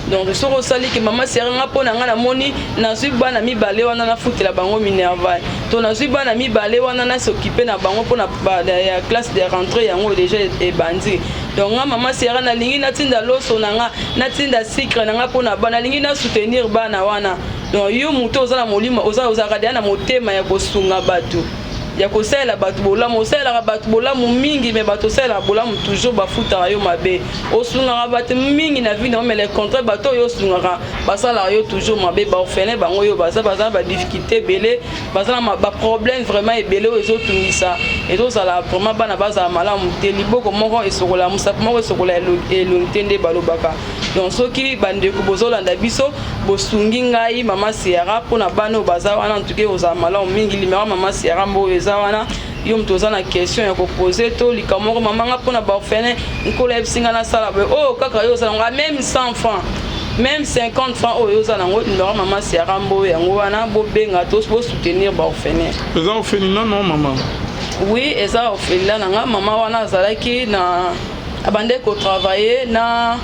donc soko sali ke mama Sierra nga pona nga na moni na zui bana mibale wana na futela bango minerval to na zui bana mibale wana na s'occuper na bango pona ya classe de rentrée yango déjà e bandi donc nga mama Sierra na lingi na tinda loso na nga na tinda sucre na nga pona bana lingi na soutenir bana wana donc yo muto ozala molima oza kadia na motema ya kosunga bato ya kosela bato bolamu osela bato bolamu mingi mais bato sela bolamu toujours bafuta yo mabe osunga bato mingi na vie mais les contrats bato yo sunga basala yo toujours mabe ba orphelin bango yo baza ba difficulté belé baza ba problème vraiment ebele ezotungisa ezosala vraiment bana baza malamu te liboko moko esokola musapo moko esokola elongitende balobaka donc soki bandeko bozolanda biso bosungi ngai mama Sierra pona bano baza wana en tout cas oza malamu mingi limera mama Sierra mbo wana yo mtoza na question ya ko poser to likamoko mama nga pona ba orphelin nkola ebisinga na sala oh kaka yo za nga même 100 francs même 50 francs oh yo za nango ndora mama Sierra mbo yango wana bo benga to bo soutenir ba orphelin eza orphelinat non maman oui eza orphelinat nga mama wana zalaki na abande ko travailler na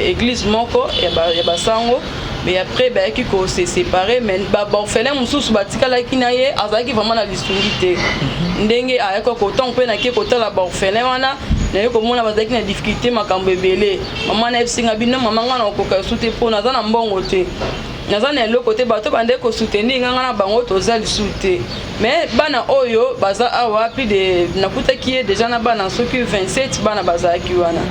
église moko ya basango mais après bah qui s'est séparé mais bah orphelin mususu batikala kinaye azaki vraiment na lisungi ndenge ayako koton pe na ke kotala ba orphelin wana na yoko mona bazaki na difficulté makambo ebele mama na esinga bino mama ngana okoka sute po na za na mbongo te naza na eloko te bato bande ko soutenir nganga na bango toza lisute mais bana oyo baza awa plus de nakutaki déjà na bana soki 27 bana bazaki wana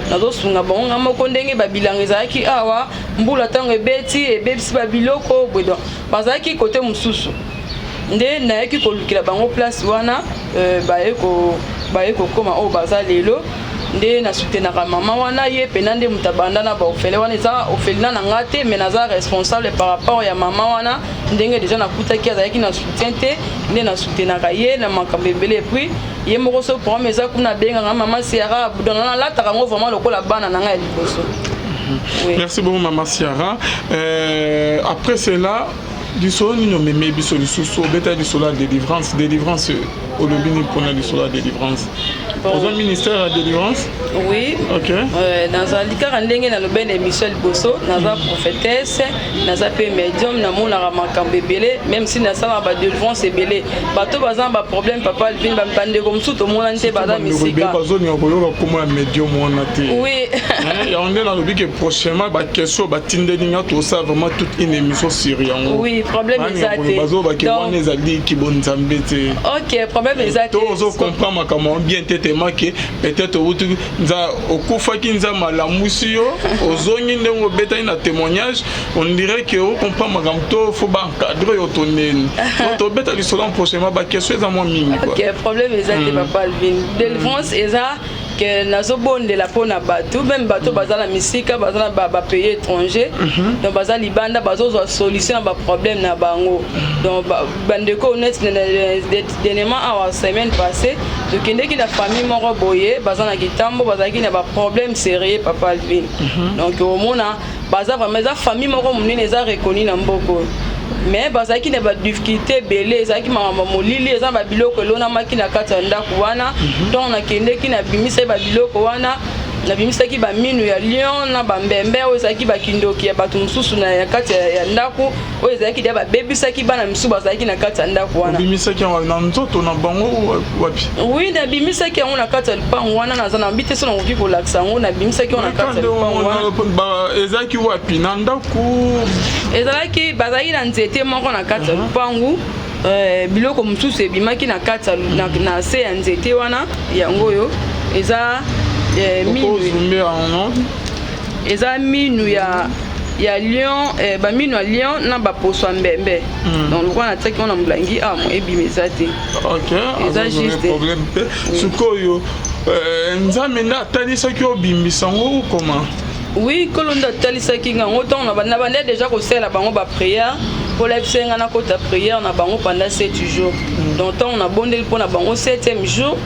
nazosunga bango nga moko ndenge babilanga ezalaki awa mbula ntango ebebisi babiloko bwedo bazalaki kote mosusu nde nayaki kolukila bango place wana baye kokoma oyo baza lelo nde nasutenaka mama wana ye pena nde mutabanda na ba orphelin wana eza orphelinat na nga te mais naza responsable par rapport ya mama wana ndenge déjà nakutaki azalaki na soutien te nde nasutenaka ye na makambo ebele puis ye moko so problème eza kuna benganga mama Sierra budona na lataka ngo vraiment lokola bana na nga ya liboso. Oui. Merci beaucoup maman Sierra. Après cela du solo ni nomeme biso lisusu beta du solo délivrance au lobby pour du solo délivrance. Au ministère de délivrance? Oui. OK. Dans un likara ndenge na lobby de Michel Bosso, naza prophétesse, naza pe médium na mona makambe belé, même si na sala ba délivrance belé. Bato bazan ba problème papa Alvin ba bande comme tout to mona nte bada misika. Bazo ni okoyoka comme médium mona te. Oui. Ya on est dans lobby que prochainement ba question ba tinde ninga to ça vraiment toute une émission sur yango. Oui, problème exacté. Bazo ba ke wana ezali ki bonzambe te. OK, problème exacté. To zo comprendre makambo bien tellement que peut-être nza okufaki nza malamusi yo ozongi ndengo beta ina témoignage on dirait que on comprend makambo to faut ba cadre yo tonene to beta li solon prochainement ba question za mo mingi quoi. OK, problème exacté papa Alvin. Délivrance eza que nazo bonde la pona bato même bato bazala misika bazala ba pays étranger donc bazala libanda bazo zo solution ba problème na bango donc bandeko honnête dernièrement à la semaine passée donc ndeki la famille moko boye bazana kitambo bazaki na ba problème sérieux papa Alvin donc au mona bazala vraiment za famille moko munene za reconnu na mboko mais bazaki na ba difficulté belé ezaki mama molili eza ba biloko elona maki na kati ya ndako wana donc na kendeki na bimisa ba biloko wana nabimisaki baminu ya lion na bambembe oyo ezalaki bakindoki ya bato mosusu na kati ya ndako oyo ezalaki dia babebisaki bana misusu bazalaki na kati ya ndako wana. Obimisaki yango na nzoto na bango wapi? Oui, nabimisaki yango na kati ya lupango wana naza na mbi te so nakoki kolakisa yango nabimisaki yango na kati ya lupango wana. Ezalaki wapi na ndako? Ezalaki bazalaki na nzete moko na kati ya lupango. Biloko mosusu ebimaki na kati na se ya nzete wana yango oyo eza eza minu ya lion baminu ya lion na baposo ya mbembe donc lokwa natiaki ngo na molangi ebima eza te eza juste problème te sikoyo nzambe nde atalisaki obimbisa ngo koma? Oui, nkolo nde atalisaki nga ngo ntongo na bande déjà kosala bango baprière mpo layebisa nga nakota prière na bango pendant 7 jours donc ntongo nabondeli mpo na bango 7e jour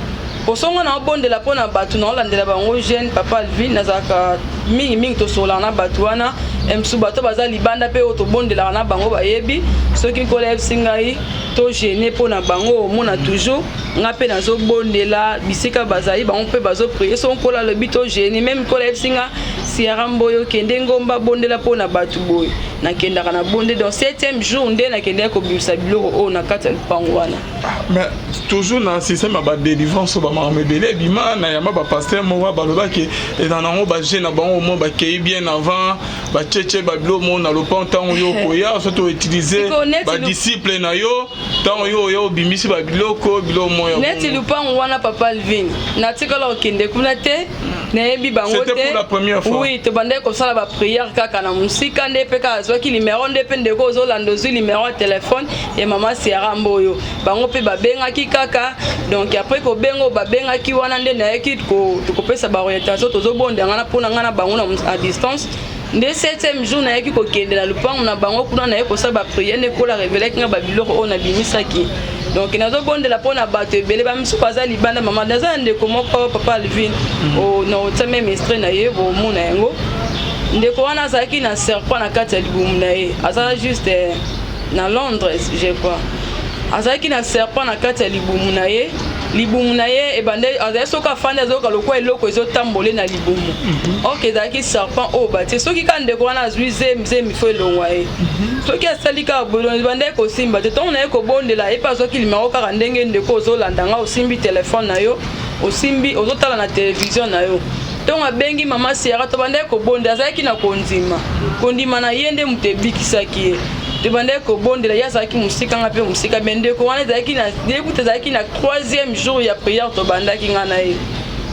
posongo na obondela mpo na bato na olandela bango jeune papa Alvin nazalaka mingi tosolaka na bato wana msu bato baza libanda mpe oyo tobondelaka na bango bayebi soki nkolo yebisi ngai to gene mpo na bango omona toujours nga mpe nazobondela bisika bazali bango mpe bazoprie so nkolo alobi to gene meme nkolo yebisi nga siara mboyo kende ngomba bondela mpo na bato boye nakendaka na bonde dans 7e jour nde nakendaka kobimisa biloko oyo na kati ya lupango wana. Mais toujours na système ya badelivrance bamama ebele ebima na yamba bapaster moko balobaki eza nango bagene na bango mo bakei bien avant bacece babilo mo na lopango ntango yo koya so toutilize badisciple na yo ntango yo oyo obimisi babiloko bilo moya neti lupango wana papa Alvin natikala okende kuna te nayebi bango te. C'était pour la première fois. Oui, tobandaki kosala baprière kaka na mosika nde mpe kaka azwaki numéro nde mpe ndeko ozolanda ozwi numéro ya telefone ya mama Siara Mboyo bango mpe babengaki kaka donc après kobenga babengaki wana nde nayeki tokopesa baorientation tozobondanga na mpona nga na bango à distance nde 7e jour nayeki kokende na lupango na bango kuna naye kosala baprière nde kola revelaki nga babiloko oyo nabimisaki donc nazobondela mpo na bato ebele bamisusu baza libanda mama naza na ndeko moko papa Alvin na otia meme extrait na ye bomona yango ndeko wana azalaki na serpent na kati ya libumu na ye azala juste na Londres je crois azalaki na serpent na kati ya libumu na ye ebande azali soki afandi azoyoka lokwa eloko ezotambole na libumu ok ezalaki serpent oyo batie soki ka ndeko wana azwi zemi fo elongwa ye soki asali kaka boye ebande kosimba te ntongo na ye kobondela ye mpe azwaki limero kaka ndenge ndeko ozolandanga osimbi telefone na yo osimbi ozotala na televizio na yo ntongo abengi mama Siara tobandaki kobondela azalaki na kondima na ye nde moto ebikisaki ye tobandaki kobondela ye azalaki mosika nga mpe mosika me ndeko wana ezalaki na 3e jour ya prière tobandaki nga na ye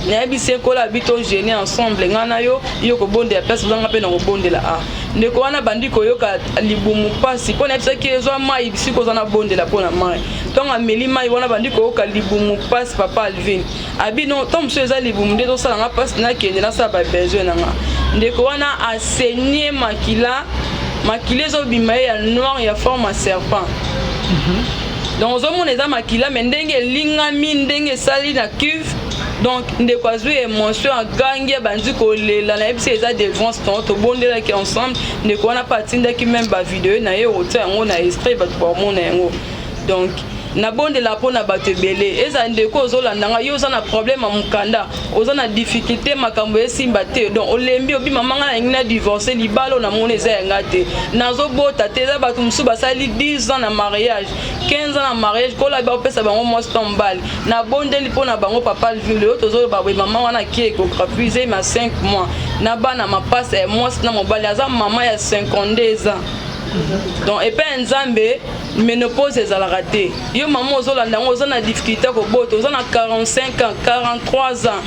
nayebisi ekolo abi to gene ensemble nga na yo kobondela place ozanga mpe na kobondela ndeko wana bandi koyoka libumu mpasi mpo nayebisaki ezwa mai bisika oza na bondela mpo na mai ntongo ameli mai wana bandi koyoka libumu mpasi papa Alvin abi no ntongo mosusu eza libumu nde tosalanga mpasi nakende nasala babesoin nanga ndeko wana asenie makila ezobima ye ya noir ya forme ya serpent donc ozomona eza makila me ndenge elingami ndenge esali na cuve donc ndeko azwi émotion agangi abandi kolela nayebisi eza délivrance ntongo tobondelaki ensemble ndeko wana mpe atindaki meme bavideo na ye otia yango na extrait bato bamona yango donc nabondela mpo na bato ebele eza ndeko ozolandanga yo oza na problème ya mokanda oza na difficulté makambo esimba te donc olembi obi mamanga na yangi na divorce libala na mona eza yanga te nazobota te eza bato mosusu basali 10 ans na mariage 15 ans na mariage kola baopesa bango mwasi to mbali nabondeli mpo na bango papa Alvin oyo tozoloba boye mama wana aki échographie eza ma 5 mois na bana mapasa ya mwasi na mobali aza mama ya 52 ans donc epe nzambe ménopause ezalaka te yo mama ozolanda yango oza na difficulté kobota oza na 45 ans 43 ans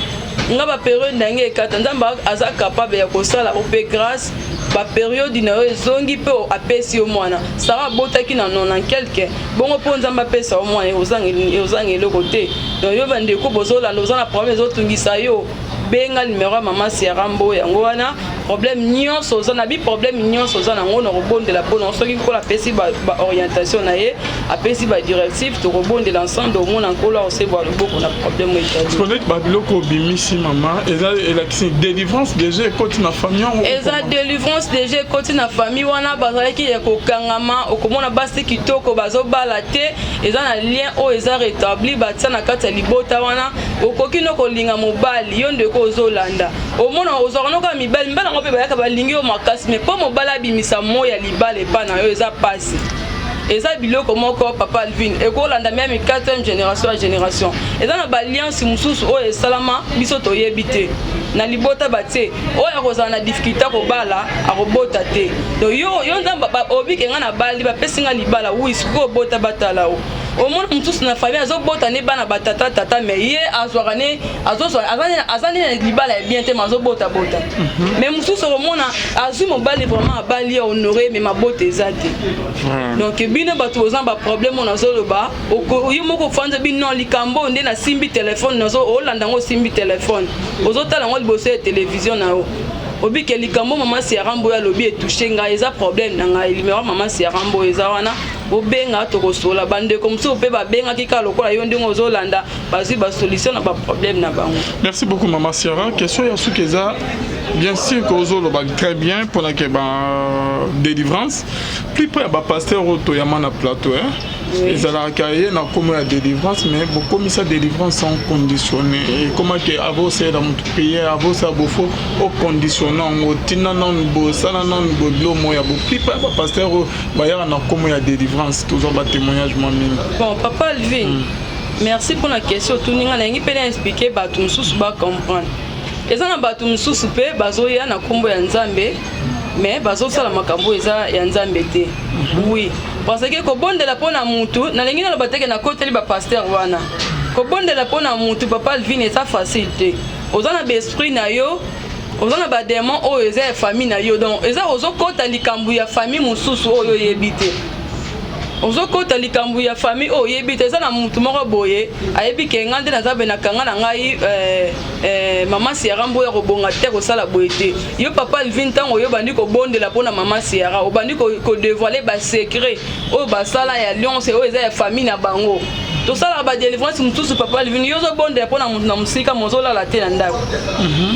nga baperiode ndenge ekata nzambe aza capable ya kosala ope grâce baperiode na yo ezongi mpe apesi yo mwana sara abotaki na 90 quelque bongo mpo nzambe apesa yo mwana ozanga eloko te donc yo bandeko bozolanda oza na problème ezotungisa yo benga numéro ya mama Siara Mboyo yango wana problème nyonso oza na bi problème nyonso oza nango na kobondela mpona soki nkolo apesi baorientation na ye apesi badirective tokobondela ensemble omona nkolo akosebwa loboko na problème etali peut-être babiloko obimisi mama eza elakisi délivrance déjà ekoti na famille eza délivrance déjà ekoti na famille wana bazalaki ya kokangama okomona basi kitoko bazobala te eza na lien oyo eza rétabli batia na kati ya libota wana okoki no kolinga mobali yo ndeko ozolanda omona ozwaka noka mibali mbala ngo mpe bayaka balingi yo makasi mais mpo mobali abimisa moya ya libala epa na yo eza pasi eza biloko moko papa Alvin ekolanda même 4e génération à génération eza na balliance mususu oyo esalama biso toyebi te na libota batie oyo akozala na difficulté kobala akobota te donc yo nzamba obikenga na bali bapesinga libala wi siko obota batala o omona mususu na famille azobota ne bana batata tata mais ye azwaka ne azani na libala ya bien te mazobota bota mais mususu omona azwi mobali vraiment abali ya honoré mais mabota eza te donc bino bato oza ba problème on azoloba yo moko fanza bino likambo nde na simbi téléphone nazo olanda ngo simbi téléphone ozotala ngo liboso ya télévision na o obike likambo mama Siarambo ya lobi etouché nga eza problème na nga numéro mama Siarambo eza wana obenga tokosola bande comme ça pe ba benga kika lokola yo ndingo ozolanda bazwi ba solution na ba problème na bango. Merci beaucoup mama Siara. Question ya sukeza bien sûr que ozoloba très bien pour la délivrance plus près ba pasteur auto yama na plateau hein. Ils allaient accueillir na comme la délivrance mais beaucoup mis sa délivrance sans conditionné et comment que avant c'est dans notre pays avant ça beaufo au conditionnant au tina non bo sana non bo lo moya bo plus près ba pasteur ba ya na comme la délivrance toujours ba témoignage moi même. Bon papa Alvin merci pour la question tout ninga na ngi pena expliquer ba tout sous ba comprendre eza na ba tout sous pe bazo ya na kombo ya Nzambe mais bazo sala makambo eza ya Nzambe te oui parce que kobondela pona mutu na lengi na bateke na côté ba pasteur wana kobondela pona mutu papa Alvin eza facile te ozana ba esprit na yo ozana ba démon oyo eza famille na yo donc eza ozokota likambu ya famille mususu oyo yebite ozokota likambu ya famille oyo yebite eza na mutu moko boye ayebi ke ngande na zabe na kanga na ngai mama Siarambo ya kobonga te ko sala boye te yo papa Alvin tango yo bandi ko bondela pona mama Siara obandi ko dévoiler ba secret oyo basala ya alliance oyo eza ya famille na bango to sala ba délivrance mutusu papa Alvin yo zo bondela pona mutu na musika mozola la te na ndako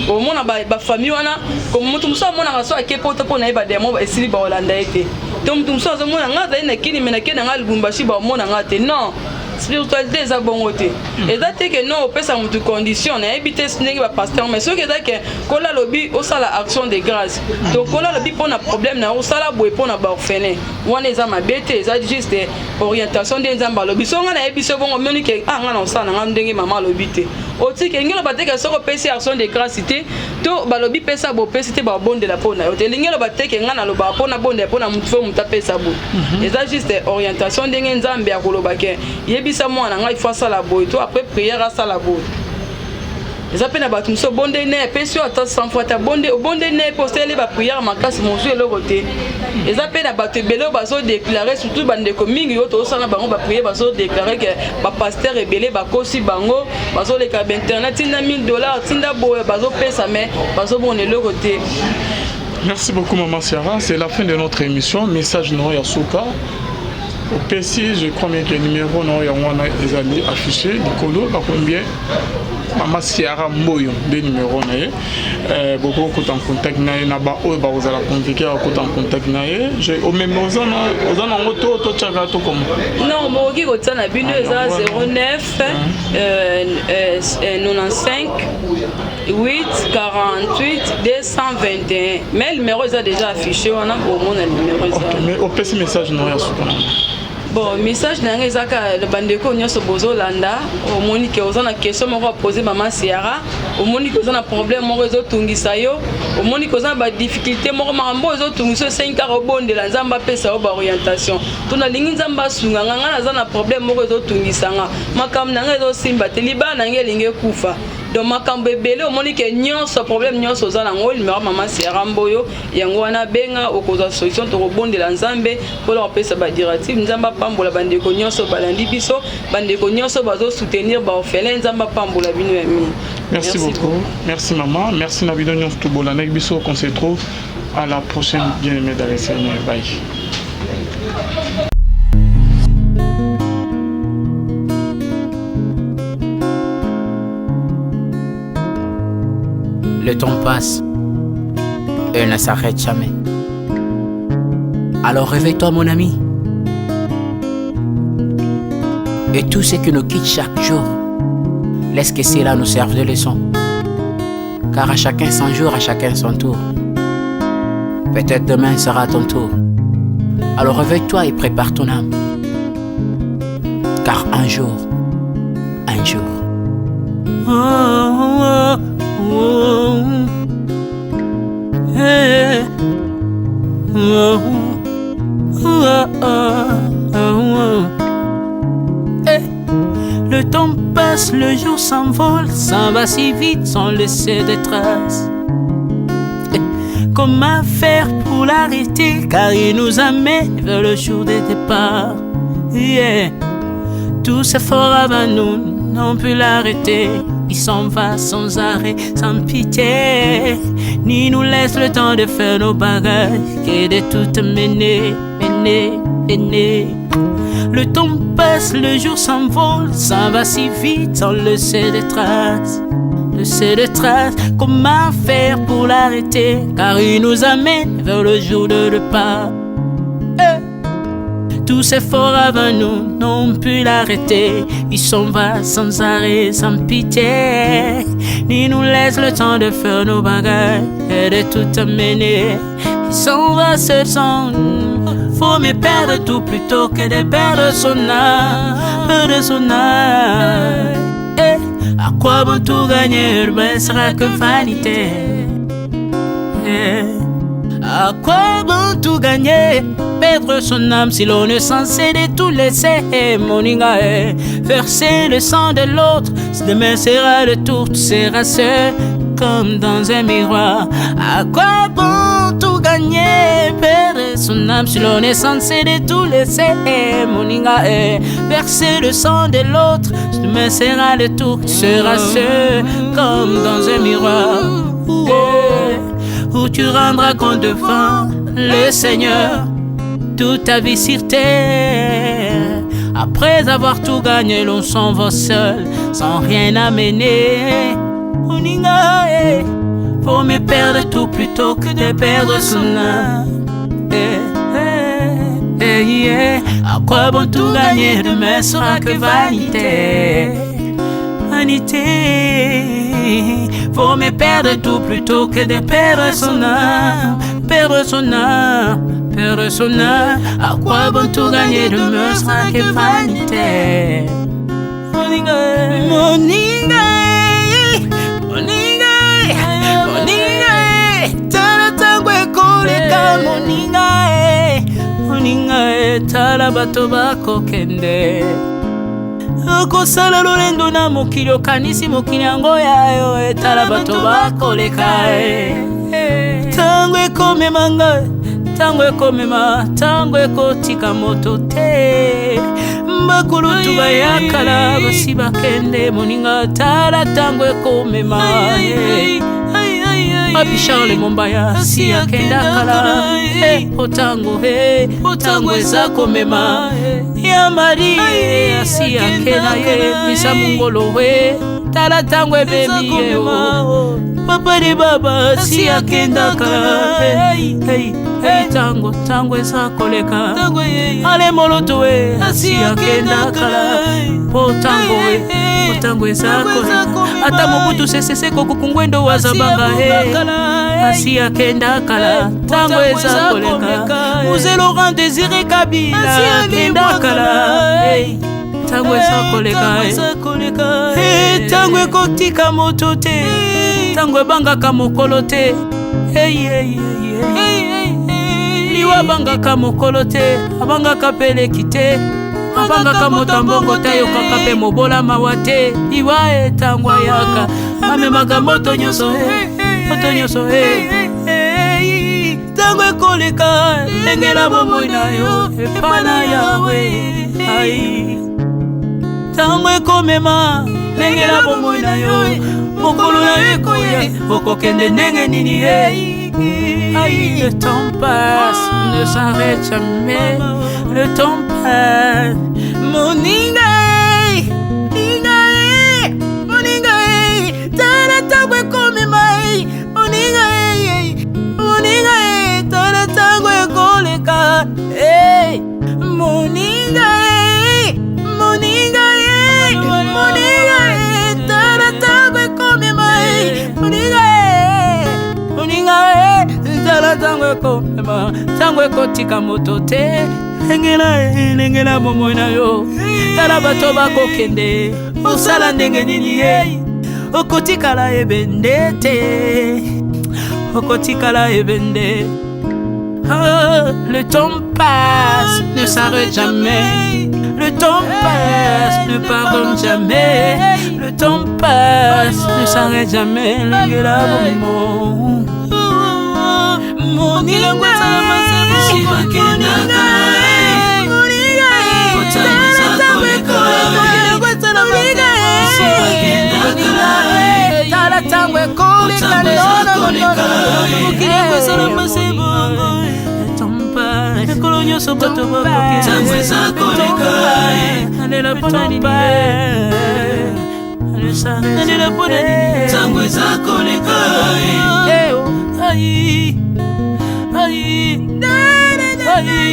o mona ba famille wana ko mutu muso mona ngaso akepota pona ba demo esili ba Holanda ete to mutu muso zo mona ngaza ina kini mena kena ngal Lubumbashi ba mona ngate non spiritualité eza bongo te eza te ke non opesa mutu condition na ebite ndenge ba pasteur mais soki eza ke kola lobi osala action de grâce to kola lobi pona problème na osala boye pona ba orphelin wana eza mabete eza juste orientation de Nzamba lobi so nga na ebiso bongo meni ke nga na osala nga ndenge mama lobi te otike ngelo bateke soko pesi action de grâce te to balobi pesa bo pesi te ba bondela pona yo te lingelo bateke nga na loba pona bondela pona mutu fo muta pesa bo eza juste orientation ndenge Nzambe ya koloba ke yebisa mwana ngai faut sala boy to après prière sala boy eza pena ba tumso bonde ne pesi ata 100 fois ta bonde ne postele ba prière makasi monsu eloko te eza pena ba tebelo bazo déclarer surtout bande ko mingi yo to sala bango ba prière bazo déclarer que ba pasteur ebele ba kosi bango bazo le ka internet tinda $1000 tinda boy bazo pesa mais bazo bon eloko te. Merci beaucoup maman Siara, c'est la fin de notre émission message no ya suka. Au PC, je crois bien que le numéro non est affiché. Nicolo, combien Maman Siara Mboyo, des numéros. Beaucoup en contact naba ou vous allez convoquer en contact j'ai au même aux en auto comme non boki ko tsana bino eza 09 95 8 48 221 mais le numéro est déjà affiché on a au moins le numéro mais au PC message non ya super. Bon, message na ngezaka le bandeko nyoso bozo landa o moni ke ozana question moko poser maman Siara o moni ke ozana problème moko ezo tungisa yo o moni ke ozana ba difficulté moko makambo ezo tungisa 5 ans obonde la Nzamba pesa o ba orientation tuna lingi Nzamba sunga nganga na problème moko ezo tungisa nga makam na ngezo simba te liba na ngelinge kufa donc makambo ebele omoni ke nyonso problème nyonso ozana ngo numéro maman Siarambo yo yango wana benga okoza solution to kobondela Nzambe pour leur pesa ba directive Nzamba pambola bandeko nyonso balandi biso bandeko nyonso bazo soutenir ba orphelin Nzamba pambola bino ya mi. Merci beaucoup. Merci maman. Merci Nabidonion Toubola. Nekbiso qu'on se trouve à la prochaine bien-aimée dans les Seigneurs. Bye. Le temps passe, elle ne s'arrête jamais. Alors réveille-toi mon ami. Et tout ce qui nous quitte chaque jour, laisse que cela nous serve de leçon. Car à chacun son jour, à chacun son tour. Peut-être demain sera ton tour. Alors réveille-toi et prépare ton âme. Car un jour, le temps passe, le jour s'envole, s'en va si vite sans laisser de traces. Comment faire pour l'arrêter, car il nous amène vers le jour de départ. Tout c'est fort avant nous, n'ont pu l'arrêter. Il s'en va sans arrêt, sans pitié, ni nous laisse le temps de faire nos bagages, et de tout mener. Le temps passe, le jour s'envole, s'en va si vite sans laisser de traces. Comment faire pour l'arrêter, car il nous amène vers le jour de départ. Tous ces forts avant nous n'ont pu l'arrêter. Il s'en va sans arrêt, sans pitié, ni nous laisse le temps de faire nos bagages et de tout amener. Il s'en va seul sans nous. Faut me perdre tout plutôt que de perdre son âme, À quoi bon tout gagner, mais sera que vanité. À quoi bon tout gagner, perdre son âme si l'on est censé de tout laisser. Moninga, verser le sang de l'autre, demain sera le tour, tu seras seul comme dans un miroir. À quoi bon tout gagner, perdre son âme si l'on est censé de tout laisser. Moninga, verser le sang de l'autre, demain sera le tour, tu seras seul comme dans un miroir. Où tu rendras compte devant le Seigneur toute ta vie sur terre. Après avoir tout gagné, l'on s'en va seul, sans rien amener. Faut me perdre tout plutôt que de perdre son âme. À quoi bon tout gagner, demain sera que vanité. Faut me perdre tout plutôt que de perdre son âme. À quoi bon tout gagner, demain sera que vanité. Moninga, tala tangwe koleka. Moninga, tala bato bako kende. Kosala lolendo na mokili okanisi mokili yango yayo, etala bato bakoleka. Tango ekomema ngai, tango ekomema, tango ekotika moto te. Bakulutu bayakala basi bakende. Moninga, tala tango ekomema. Papi Charles Mombaya si akenda kala. Otango eza komema. Ya Maria si akenda ye misa mungolo we. Tala tango ebebi ye o. Papa de baba si akenda kala. Tango eza koleka. Ale moloto we si akenda kala. Tango eza koleka. Ata mobutu sesese kokukungwendo wazabanga asi akenda kala. Tango eza koleka. Muse Laurent Désiré Kabila akenda kala. Tango eza koleka. Tango ekotika moto te, tango ebangaka mokolo te. Liwa bangaka mokolo te, abangaka peleki te. Abangaka motambongo tayo kaka pe mobola mawate. Liwa tango yaka amemaka moto nyoso tango ekoleka. Lengela bomoi na yo epana yawe. Tango ekomema, lengela bomoi na yo. Mokolo ekoya okokende ndenge nini le temps passe ne s'arrête jamais le temps passe moninga moninga tala tangwe kome mai moninga tala tangwe koleka moninga tala tangwe kome mai moninga tala tangwe kome mai tangwe kotika moto te engela momo na yo tala bato bakokende osala ndenge nini okotikala ebende te okotikala ebende. Le temps passe, ne s'arrête jamais. Le temps passe, ne pardonne jamais. Le temps passe, ne s'arrête jamais. L'engela momo moninga tala tangwe koleka ekolo nyonso bato bakokealela mpona nini tangwe ezakoleka tangwe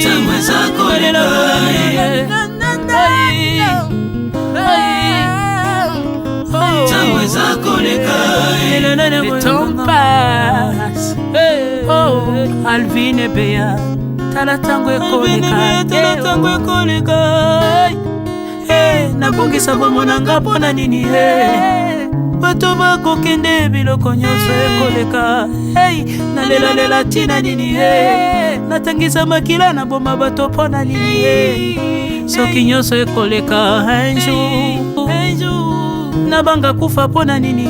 ezakoleka le temps passe. Alvin et Béa, tala tango ekoleka. Nabongisa bomonanga mpona nini bato bakokende biloko nyonso ekoleka. Nalela tina nini natangisa makila na boma bato mpona nini soki nyonso ekoleka un jour nabanga kufa mpona nini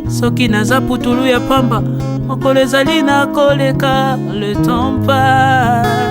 soki naza putulu ya pamba mokolo ezali na koleka. Le temps passe.